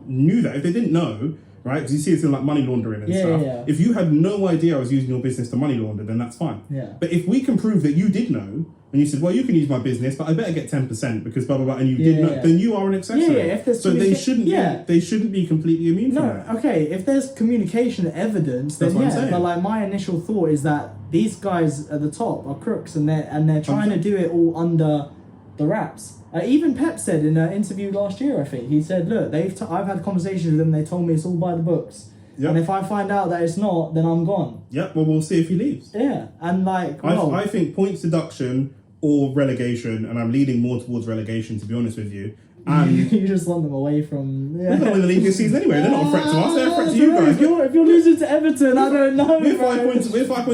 knew that, if they didn't know. Right, because you see it's in like money laundering and stuff. If you had no idea I was using your business to money launder, then that's fine. But if we can prove that you did know, and you said, well, you can use my business, but I better get 10% because blah blah blah, and you did know, then you are an accessory. So they shouldn't be completely immune from that. Okay, if there's communication evidence, then that's what I'm saying. But like my initial thought is that these guys at the top are crooks, and they're trying to do it all under the wraps. Even Pep said in an interview last year, I think, he said, look, I've had conversations with them, they told me it's all by the books. And if I find out that it's not, then I'm gone. Well, we'll see if he leaves. And like... I think points deduction or relegation, and I'm leaning more towards relegation, to be honest with you. And you just want them away from... They're not in the league this season anyway. They're not a threat to us. They're a threat to you guys. If you're losing to Everton, I don't know. We're 5 points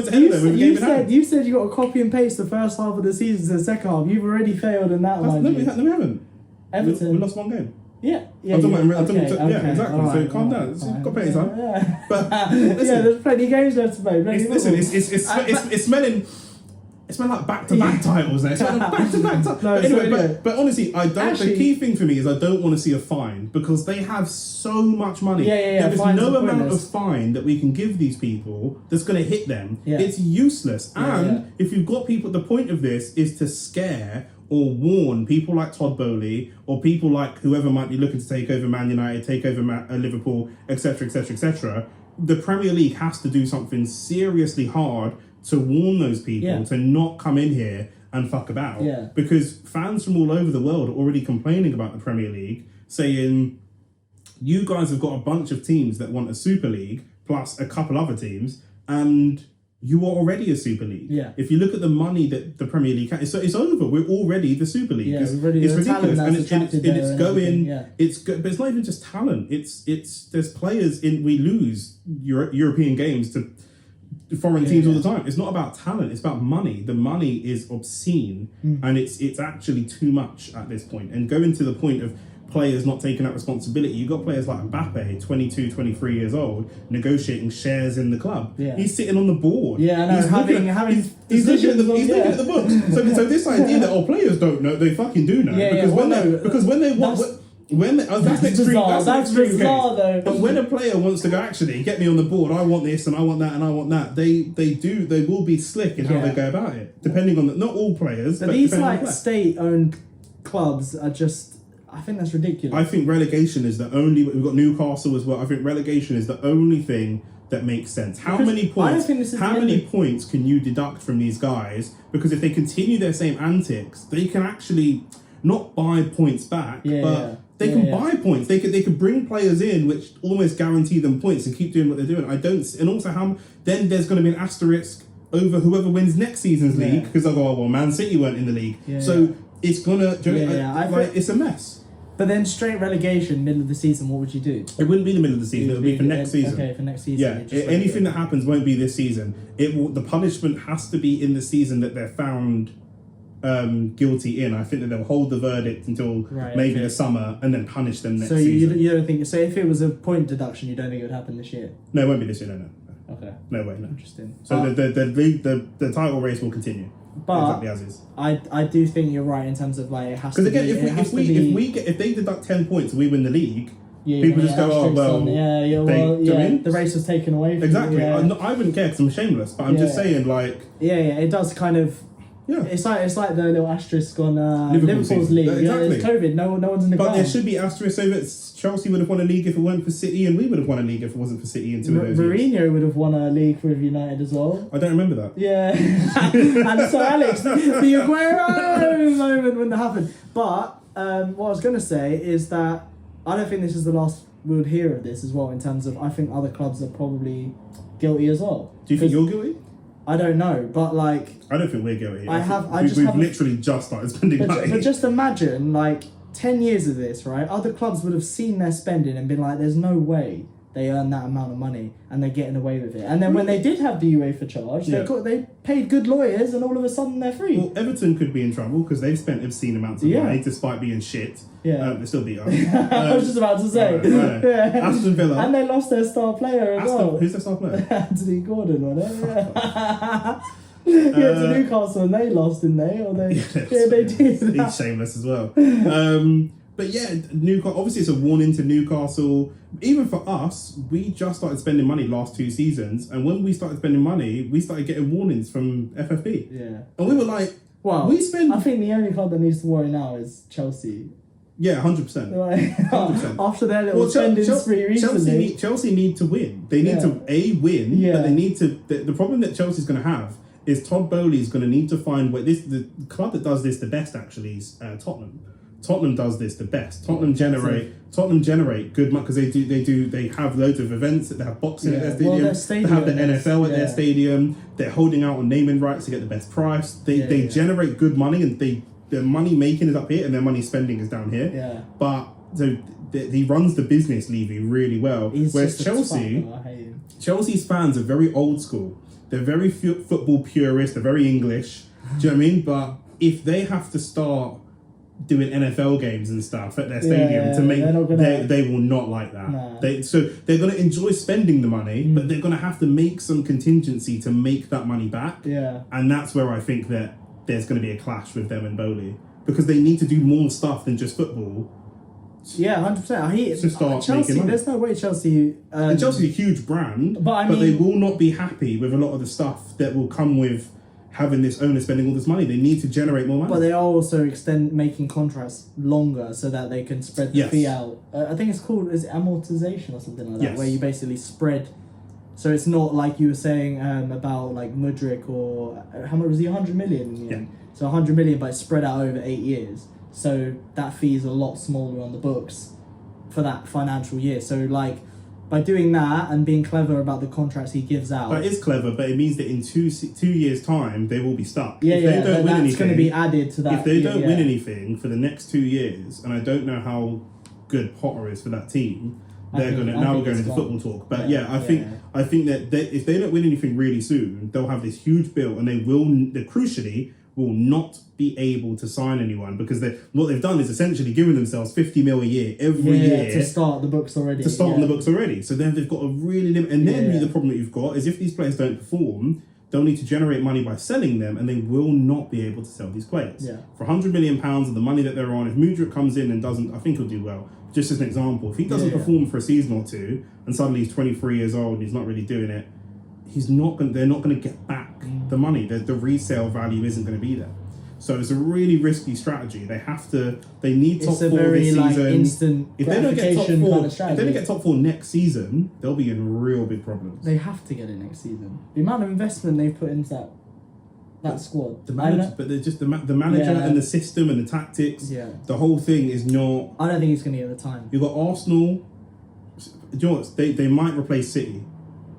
ahead of them with a game in hand. You said you got to copy and paste the first half of the season to the second half. You've already failed in that one. No, we haven't. Everton. We lost one game. Yeah, exactly. Right, So calm down. Got plenty of time. But listen, there's plenty of games left to play. Listen, it's smelling. It smells like back-to-back titles now. It's smelling back-to-back titles. But honestly, the key thing for me is I don't want to see a fine because they have so much money. There is no amount of fine that we can give these people that's going to hit them. It's useless. And if you've got people, the point of this is to scare or warn people like Todd Bowley or people like whoever might be looking to take over Man United, take over Liverpool, etc., etc., etc. The Premier League has to do something seriously hard to warn those people to not come in here and fuck about. Because fans from all over the world are already complaining about the Premier League, saying, you guys have got a bunch of teams that want a Super League, plus a couple other teams, and you are already a Super League. If you look at the money that the Premier League has, it's over. We're already the Super League. It's ridiculous. And it's going... But it's not even just talent. There's players we lose European games to foreign teams all the time. It's not about talent, it's about money. The money is obscene and it's actually too much at this point. And going to the point of players not taking that responsibility, you've got players like Mbappe, 22, 23 years old, negotiating shares in the club. He's sitting on the board. He's looking at the books. So this idea that players don't know, they fucking do know. Because when they that's bizarre though. But when a player wants to go, actually get me on the board, I want this and I want that and I want that, they will be slick in how they go about it, depending on not all players, but these like state-owned clubs are just, I think that's ridiculous. I think relegation is the only, we've got Newcastle as well, I think relegation is the only thing that makes sense. How many points can you deduct from these guys? Because if they continue their same antics, they can actually not buy points back, but they can buy points. They could bring players in which almost guarantee them points and keep doing what they're doing. And also then there's going to be an asterisk over whoever wins next season's league because they'll go, oh, well, Man City weren't in the league. It's gonna it's a mess. But then straight relegation, middle of the season, what would you do? It wouldn't be the middle of the season. It would be for next season. Okay, for next season. Anything that happens won't be this season. The punishment has to be in the season that they're found guilty in. I think that they'll hold the verdict until the summer and then punish them next season. You don't think so? If it was a point deduction, you don't think it would happen this year? No, it won't be this year. No. Okay. No way. No. Interesting. So the title race will continue. But exactly as is. I do think you're right in terms of like it has to be. Because again, if they deduct 10 points and we win the league, people just go, oh well. The race was taken away from exactly. you, I wouldn't care because I'm shameless, but I'm just saying like. It does kind of. Yeah. It's like the little asterisk on Liverpool's league. Exactly. It's COVID. No one's in the ground. But there should be asterisks over it. Chelsea would have won a league if it weren't for City, and we would have won a league if it wasn't for City in 2 of those years. Mourinho would have won a league with United as well. I don't remember that. Yeah. And so Alex, the Aguero moment wouldn't have happened. But what I was going to say is that I don't think this is the last we would hear of this as well, in terms of, I think other clubs are probably guilty as well. Do you think you're guilty? I don't know, but like... I don't think we're guilty. We've literally just started spending money. But just imagine, like, 10 years of this, right? Other clubs would have seen their spending and been like, there's no way they earn that amount of money and they're getting away with it. And then when they did have the UEFA charge, they paid good lawyers and all of a sudden they're free. Well, Everton could be in trouble because they've spent obscene amounts of money despite being shit. Yeah. They still beat us. I was just about to say. Yeah. Aston Villa. And they lost their star player as well. Who's their star player? Anthony Gordon, wasn't it? Yeah, to Newcastle and they lost, didn't they? Or they, they did. He's shameless as well. But yeah, Newcastle, obviously it's a warning to Newcastle. Even for us, we just started spending money last 2 seasons. And when we started spending money, we started getting warnings from FFP. Yeah. And we were like, well, we spend... I think the only club that needs to worry now is Chelsea. Yeah, 100%. Like, 100%. After their little spending spree recently. Chelsea need to win. They need to, win, but they need to... The problem that Chelsea's going to have is Todd Bowley's going to need to find... the club that does this the best, actually, is Tottenham. Tottenham does this the best. Tottenham generate good money because they have loads of events. They have boxing at their stadium. They have the NFL at their stadium. They're holding out on naming rights to get the best price. They generate good money, and their money making is up here and their money spending is down here. Yeah. But so he runs the business, Levy, really well. Whereas Chelsea's fans are very old school. They're very football purists. They're very English. Do you know what I mean? But if they have to start doing NFL games and stuff at their stadium to make they will not like that. Nah. They're going to enjoy spending the money, but they're going to have to make some contingency to make that money back. Yeah. And that's where I think that there's going to be a clash with them and Bowley, because they need to do more stuff than just football. Yeah, 100%. To start Chelsea, making money. there's no way Chelsea... and Chelsea's a huge brand, but they will not be happy with a lot of the stuff that will come with having this owner spending all this money. They need to generate more money. But they are also making contracts longer so that they can spread the fee out. I think it's called amortization or something like that, where you basically spread. So it's not like you were saying about like Mudryk or how much was he? 100 million in the end. So 100 million, but it's spread out over 8 years. So that fee is a lot smaller on the books for that financial year. So like, by doing that and being clever about the contracts he gives out... That is clever, but it means that in 2 years' time, they will be stuck. Yeah, if they don't win anything, going to be added to that. If they don't win anything for the next 2 years, and I don't know how good Potter is for that team, we're going into football talk. But I think that if they don't win anything really soon, they'll have this huge bill, and they crucially will not be able to sign anyone, because what they've done is essentially given themselves 50 mil a year every year to start the books already. On the books already. So then they've got a really limit. And then the problem that you've got is if these players don't perform, they'll need to generate money by selling them, and they will not be able to sell these players. Yeah. For £100 million of the money that they're on, if Mudryk comes in and doesn't, I think he'll do well. Just as an example, if he doesn't perform for a season or two, and suddenly he's 23 years old and he's not really doing it, they're not going to get back the money. The resale value isn't going to be there. So it's a really risky strategy. They need top 4 this season. Instant If they don't get top 4, kind of strategy. if they don't get top 4 next season, they'll be in real big problems. They have to get it next season. The amount of investment they've put into that squad. The manager and the system and the tactics. Yeah. The whole thing is not. I don't think he's going to get the time. You've got Arsenal. Do you know what? They might replace City.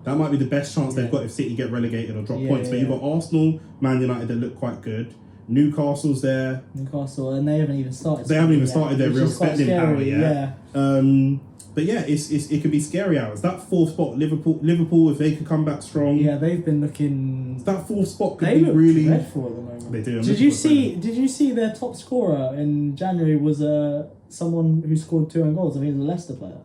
That might be the best chance they've got if City get relegated or drop points. But you've got Arsenal, Man United that look quite good. Newcastle's there. And they haven't even started. They haven't even started their real spending power yet. Yeah. But yeah, it could be scary hours. That 4th spot, Liverpool, if they could come back strong. Yeah, they've been looking. That 4th spot could be really dreadful at the moment. They do. Did you see their top scorer in January was someone who scored 2 own goals? I think it was a Leicester player.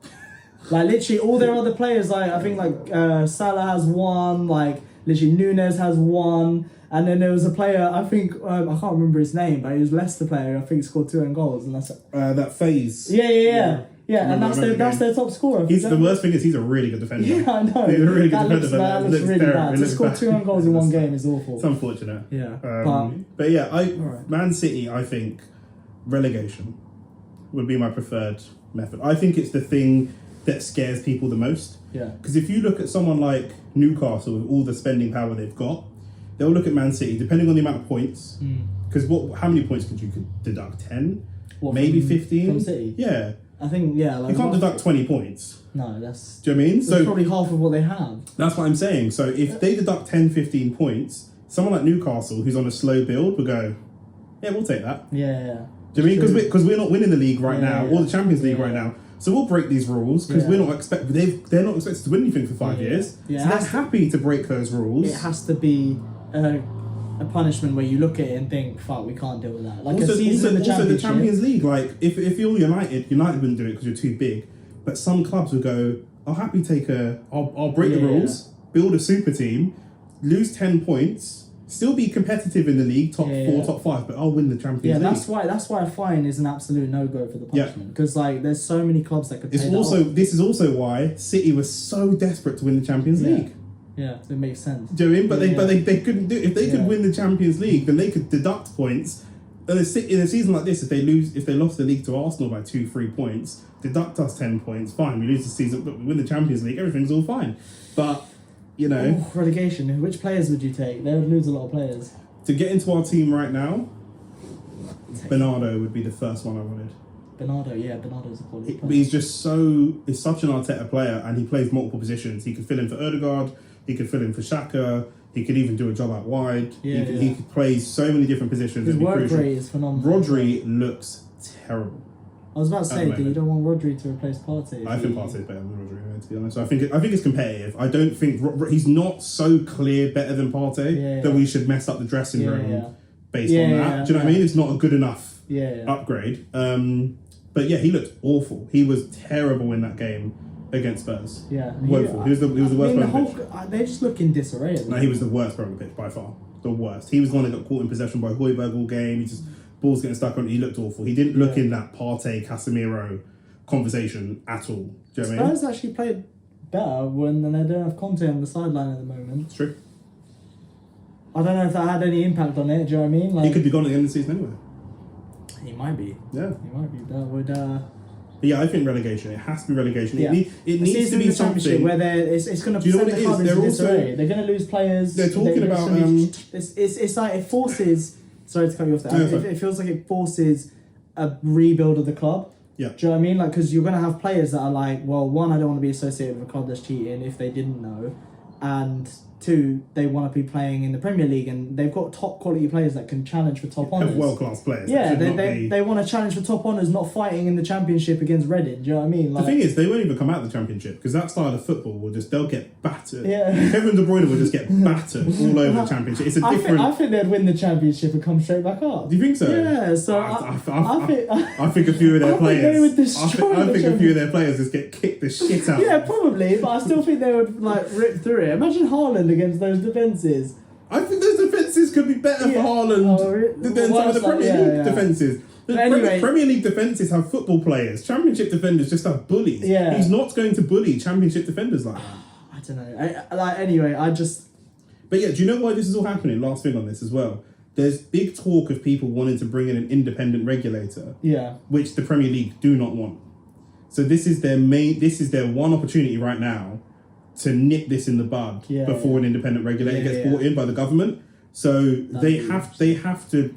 Like literally all their other players, like I think like Salah has 1, like literally Nunes has 1. And then there was a player, I think, I can't remember his name, but he was a Leicester player, I think scored 2 own goals. And that's that phase. Yeah, and that's their top scorer. The worst thing is he's a really good defender. Yeah, I know. He's a really good defender. That looks really bad. To score 2 own goals in one game is awful. It's unfortunate. Yeah. But yeah, Man City, I think relegation would be my preferred method. I think it's the thing that scares people the most. Yeah. Because if you look at someone like Newcastle with all the spending power they've got, they'll look at Man City, depending on the amount of points, because how many points could you deduct? 10? maybe 15 from City. Yeah, I think like you can't deduct 20 points. No, that's. Do you know what I mean? So probably half of what they have. That's what I'm saying. So if they deduct 10, 15 points, someone like Newcastle, who's on a slow build, will go, yeah, we'll take that. Yeah. Do you know what I mean? Because we're not winning the league right now, Yeah. or the Champions League right now. So we'll break these rules because they're not expected to win anything for 5 years. Yeah. So they're happy to break those rules. It has to be a punishment where you look at it and think, "Fuck, we can't deal with that." Like also, a season in the also the Championship. Champions League. Like if you're United wouldn't do it because you're too big. But some clubs would go, "I'll happily take I'll break the rules, build a super team, lose 10 points." Still be competitive in the league, top 4, top 5, but I'll win the Champions League. Yeah, that's why a fine is an absolute no-go for the punishment. Because like, there's so many clubs that could. This is also why City was so desperate to win the Champions League. Yeah, it makes sense. Do you know what I mean? But they couldn't do. If they could win the Champions League, then they could deduct points. And in a season like this, if they lost the league to Arsenal by 2-3 points, deduct us 10 points. Fine, we lose the season, but we win the Champions League. Everything's all fine. But relegation. Which players would you take? They would lose a lot of players. To get into our team right now, Bernardo would be the first one I wanted. Bernardo's a quality player. But he's such an Arteta player, and he plays multiple positions. He could fill in for Odegaard, he could fill in for Xhaka, he could even do a job out wide. He could play so many different positions. His work rate is phenomenal. Rodri looks terrible. I was about to say that you don't want Rodri to replace Partey. I think Partey is better than Rodri, to be honest. I think it's competitive. I don't think he's not so clear better than Partey that we should mess up the dressing room based on that. Do you know what I mean? It's not a good enough upgrade. But yeah, he looked awful. He was terrible in that game against Spurs. Yeah, woeful. He was the worst player on the pitch. They just look in disarray. No, he was the worst player on the pitch by far. The worst. He was the one that got caught in possession by Højbjerg all game. He just balls getting stuck on. He looked awful. He didn't look in that Partey Casemiro conversation at all. Do you know what I mean? Spurs actually played better when they don't have Conte on the sideline at the moment. It's true. I don't know if that had any impact on it. Do you know what I mean? Like, he could be gone at the end of the season anyway. He might be. Yeah. He might be. That would. Yeah, I think relegation. It has to be relegation. Yeah. It needs to be something where it's going to. Do you know what it is? They're going to lose players. They're talking about. It's like it forces. Sorry to cut you off there. It feels like it forces a rebuild of the club. Yeah. Do you know what I mean? Like, because you're going to have players that are like, well, one, I don't want to be associated with a club that's cheating if they didn't know, and two, they want to be playing in the Premier League, and they've got top quality players that can challenge for top honours. World class players. Yeah, they want to challenge for top honours, not fighting in the Championship against Reading. Do you know what I mean? Like, the thing is, they won't even come out of the Championship because that style of football they'll get battered. Yeah. Kevin De Bruyne will just get battered all over the Championship. It's a different. I think they'd win the Championship and come straight back up. Do you think so? Yeah. So I think a few of their players. They would destroy I think a few of their players just get kicked the shit out. Yeah, probably, but I still think they would like rip through it. Imagine Haaland against those defences. I think those defences could be better for Haaland than some of the Premier League defences. The Premier League defences have football players. Championship defenders just have bullies. Yeah. He's not going to bully Championship defenders like that. I don't know. But yeah, do you know why this is all happening? Last thing on this as well. There's big talk of people wanting to bring in an independent regulator. Yeah. Which the Premier League do not want. So this is their one opportunity right now to nip this in the bud before an independent regulator gets brought in by the government. So they have to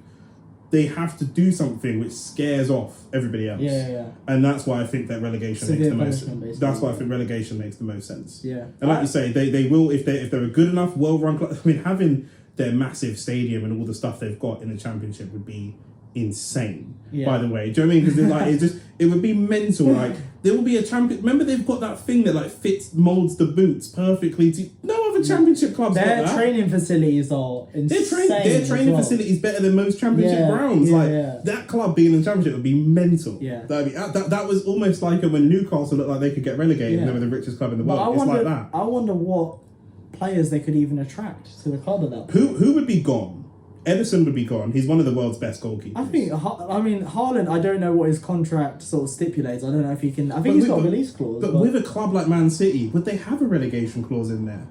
do something which scares off everybody else. And that's why I think that relegation makes the most sense. That's why I think relegation makes the most sense. Yeah. And like you say, they will if they're a good enough, well-run club. I mean, having their massive stadium and all the stuff they've got in the Championship would be insane. By the way, do you know what I mean? Because it would be mental. Like there will be a champion. Remember, they've got that thing that like molds the boots perfectly. To no other Championship clubs. Their got that. Training facilities are insane. Their training facilities better than most Championship grounds. That club being in the Championship would be mental. Yeah, that was almost like when Newcastle looked like they could get relegated and they were the richest club in the world. It's like that. I wonder what players they could even attract to the club at that point. Who would be gone? Ederson would be gone. He's one of the world's best goalkeepers. Haaland, I don't know what his contract sort of stipulates. I don't know if he can. I think he's got a release clause. But with a club like Man City, would they have a relegation clause in there?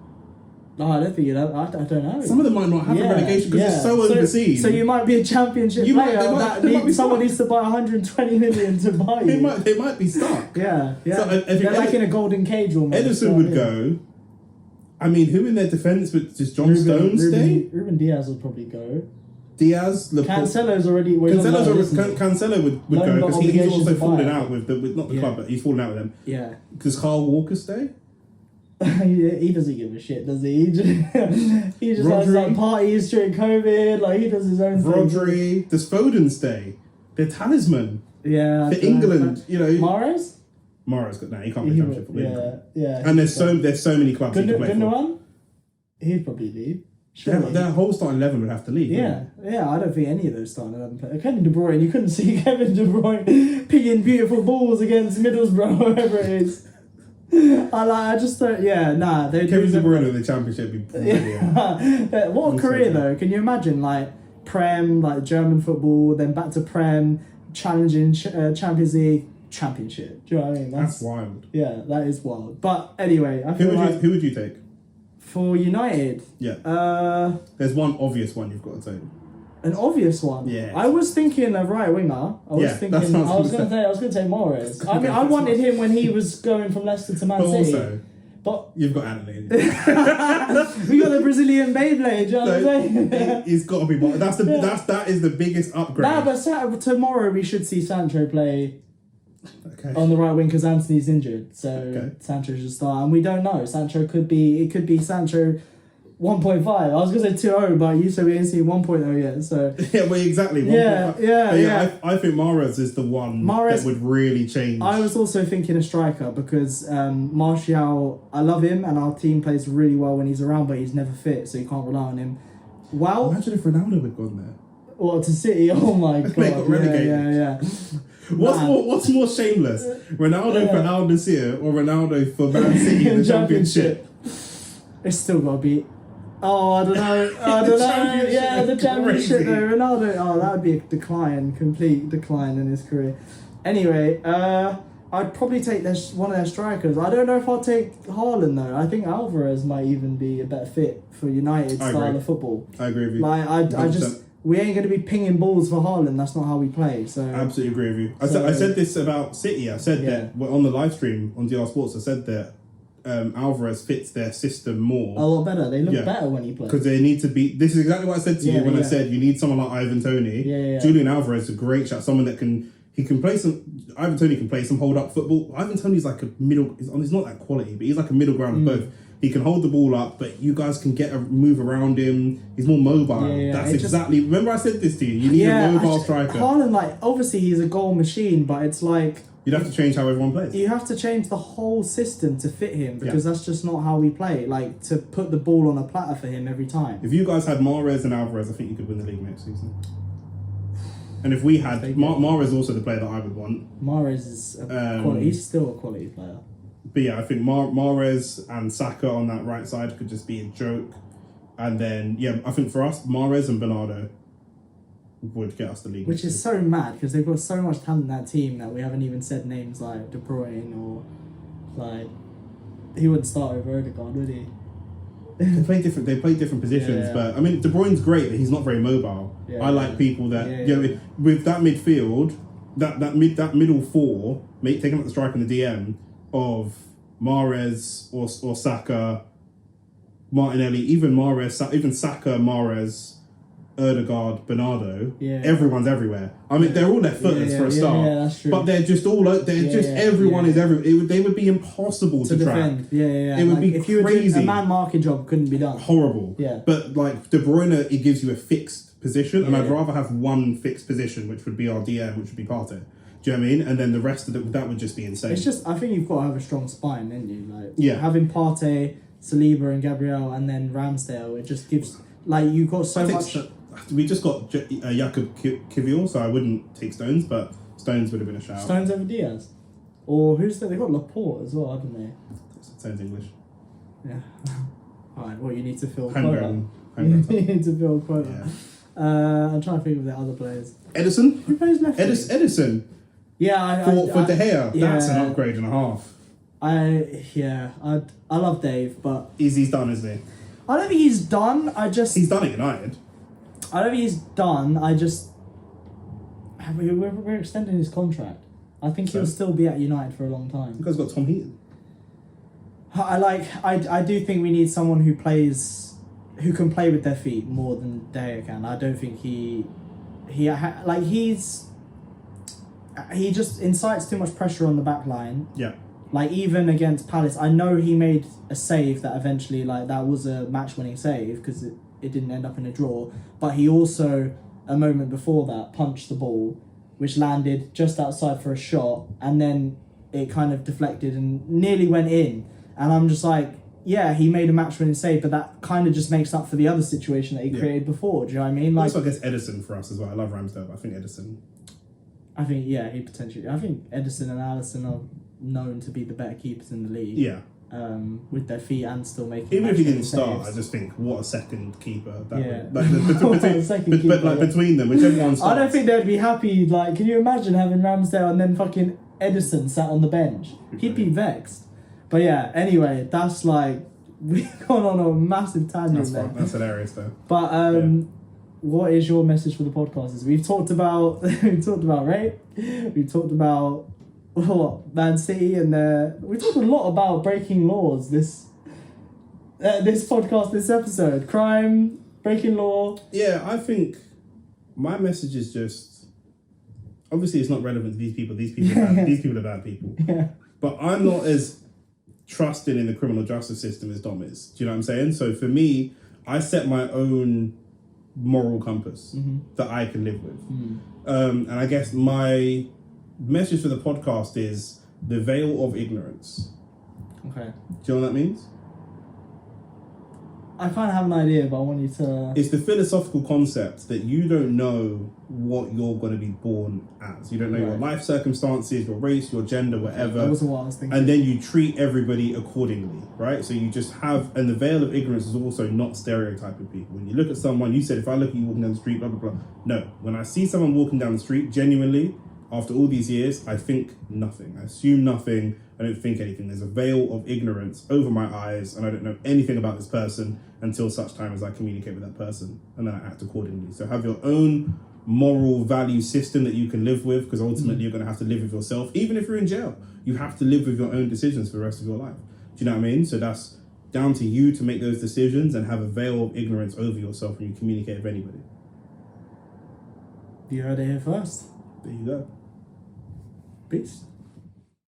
No, I don't think I don't know. Some of them might not have a relegation because it's so overseen. So you might be a Championship player someone needs to buy 120 million to buy you. They might be stuck. Yeah. So they're like in a golden cage almost. Ederson would go. I mean, who in their defence would just John Stones stay? Ruben Diaz would probably go. Diaz, Laporte. Cancelo's already. Cancelo would go Loan, but because he's also obligation to falling buy. out with not the club, but he's falling out with them. Yeah. Does Carl Walker stay? He doesn't give a shit, does he? He just has Rodri. like parties during COVID. Like he does his own thing. Rodri. Does Foden stay? They're talisman Yeah. for England. You know, Mahrez. Mahrez got he can't play championship for England. Yeah. And there's so many clubs he can play for. Gundogan? He'd probably leave. Their whole starting 11 would have to leave. Yeah, I don't think any of those starting 11 players. Kevin De Bruyne, you couldn't see Kevin De Bruyne pinging beautiful balls against Middlesbrough, whoever it is. I just don't. Yeah, nah. Kevin De Bruyne in the championship would be brilliant. What a career though! Can you imagine like Prem, like German football, then back to Prem, challenging Champions League, Championship. Do you know what I mean? That's wild. Yeah, that is wild. But anyway, I Who feel who would you take? For United, there's one obvious one you've got to take. An obvious one. Yeah. I was thinking of right winger. I was going to say Mahrez. I mean, I wanted him when he was going from Leicester to Man City. But you've got Anthony. We got the Brazilian Beyblade. You know what I'm saying? He's got to be. That is the biggest upgrade. Nah, but tomorrow we should see Sancho play. Okay. On the right wing because Anthony's injured, so Sancho should start, and we don't know. It could be Sancho 1.5. I was gonna say 2.0, but you said we ain't seen 1.0 yet. So yeah, well, exactly. I think Mahrez is the one that would really change. I was also thinking a striker because Martial, I love him, and our team plays really well when he's around, but he's never fit, so you can't rely on him. Well, imagine if Ronaldo had gone there. What, to City? Oh my god! They got relegated. Yeah. What's more shameless? Ronaldo for Al Nassr or Ronaldo for Man City in the Championship? It's still got to be. Oh, I don't know. Yeah, the Championship though. Ronaldo. Oh, that would be a complete decline in his career. Anyway, I'd probably take one of their strikers. I don't know if I'll take Haaland though. I think Alvarez might even be a better fit for United style of football. I agree with you. I just. We ain't going to be pinging balls for Haaland. That's not how we play. So I absolutely agree with you. I said this about City. I said that on the live stream on DR Sports. I said that Alvarez fits their system more. A lot better. They look better when he plays. Because they need to be... This is exactly what I said to you when I said you need someone like Ivan Toney. Julian Alvarez is a great shot. Someone that can... He can play some... Ivan Toney can play some hold-up football. Ivan Toney's like a middle... He's not that quality, but he's like a middle ground of both. He can hold the ball up, but you guys can move around him. He's more mobile. That's exactly... Remember I said this to you. You need a mobile striker. Haaland, obviously he's a goal machine, but it's like... You'd have to change how everyone plays. You have to change the whole system to fit him because that's just not how we play. Like, to put the ball on a platter for him every time. If you guys had Mahrez and Alvarez, I think you could win the league next season. And if we had... Mahrez also the player that I would want. Mahrez is he's still a quality player. But yeah, I think Mahrez and Saka on that right side could just be a joke. And then, I think for us, Mahrez and Bernardo would get us the league. Which is so mad because they've got so much talent in that team that we haven't even said names like De Bruyne or like... He wouldn't start over Odegaard, would he? They play different positions, but I mean De Bruyne's great, but he's not very mobile. I like people that with that midfield, that middle four, taking up the strike on the DM of Mahrez or Saka, Martinelli, even Saka, Mahrez, Odegaard, Bernardo. Everyone's everywhere. I mean, they're all left footers for a start. That's true. But they're just all everyone is everywhere. They would be impossible to track. Defend. It would be if you crazy. Were doing a man marking job couldn't be done. Horrible. Yeah. But like De Bruyne, it gives you a fixed position, and I'd rather have one fixed position, which would be our DM, which would be Partey. Do you know what I mean? And then the rest of that would just be insane. It's just, I think you've got to have a strong spine, don't you? Like, having Partey, Saliba and Gabriel and then Ramsdale, it just gives, you've got so much... We just got Jakub Kivior, so I wouldn't take Stones, but Stones would have been a shout. Stones over Diaz? Or who's that? They've got Laporte as well, haven't they? Sounds English. Yeah. Alright, well, you need to fill Homegrown. You need to fill quota. Yeah. I'm trying to think of the other players. Edison? Who plays left? Edison. Yeah, for De Gea, that's an upgrade and a half. I love Dave, but he's done, isn't he? I don't think he's done. He's done at United. I don't think he's done. We're extending his contract. I think he'll still be at United for a long time. You guys got Tom Heaton. I do think we need someone who plays who can play with their feet more than De Gea can. I don't think he just incites too much pressure on the back line. Yeah. Like, even against Palace, I know he made a save that eventually, like, that was a match-winning save because it didn't end up in a draw. But he also, a moment before that, punched the ball, which landed just outside for a shot, and then it kind of deflected and nearly went in. And I'm just like, yeah, he made a match-winning save, but that kind of just makes up for the other situation that he created before. Do you know what I mean? Like, also, I guess Edison for us as well. I love Ramsdale, but I think Edison... I think Edison and Alisson are known to be the better keepers in the league. Yeah. With their feet and still making. Even if he didn't saves. start, I just think what a second keeper. That Yeah. would, between them, whichever one starts. I don't think they'd be happy. Like, can you imagine having Ramsdale and then fucking Edison sat on the bench? He'd be vexed. But yeah, anyway, that's like we've gone on a massive tangent. That's fun. That's hilarious though. But what is your message for the podcast? We've talked about rape. We've talked about Man City, and we talked a lot about breaking laws. This podcast, this episode, crime, breaking law. Yeah, I think my message is just obviously it's not relevant to these people. These people are bad people. Yeah. But I'm not as trusting in the criminal justice system as Dom is. Do you know what I'm saying? So for me, I set my own moral compass that I can live with. And I guess my message for the podcast is the veil of ignorance. Okay. Do you know what that means? I kind of have an idea, but I want you to... It's the philosophical concept that you don't know what you're going to be born as. You don't know your life circumstances, your race, your gender, whatever. That wasn't what I was thinking. And then you treat everybody accordingly, right? So you just have... And the veil of ignorance is also not stereotyping people. When you look at someone, you said, if I look at you walking down the street, blah, blah, blah. No. When I see someone walking down the street, genuinely, after all these years, I think nothing. I assume nothing. I don't think anything. There's a veil of ignorance over my eyes, and I don't know anything about this person until such time as I communicate with that person, and then I act accordingly. So have your own moral value system that you can live with, because ultimately you're going to have to live with yourself. Even if you're in jail, you have to live with your own decisions for the rest of your life. Do you know what I mean? So that's down to you to make those decisions and have a veil of ignorance over yourself when you communicate with anybody. You heard it here first. There you go. Peace.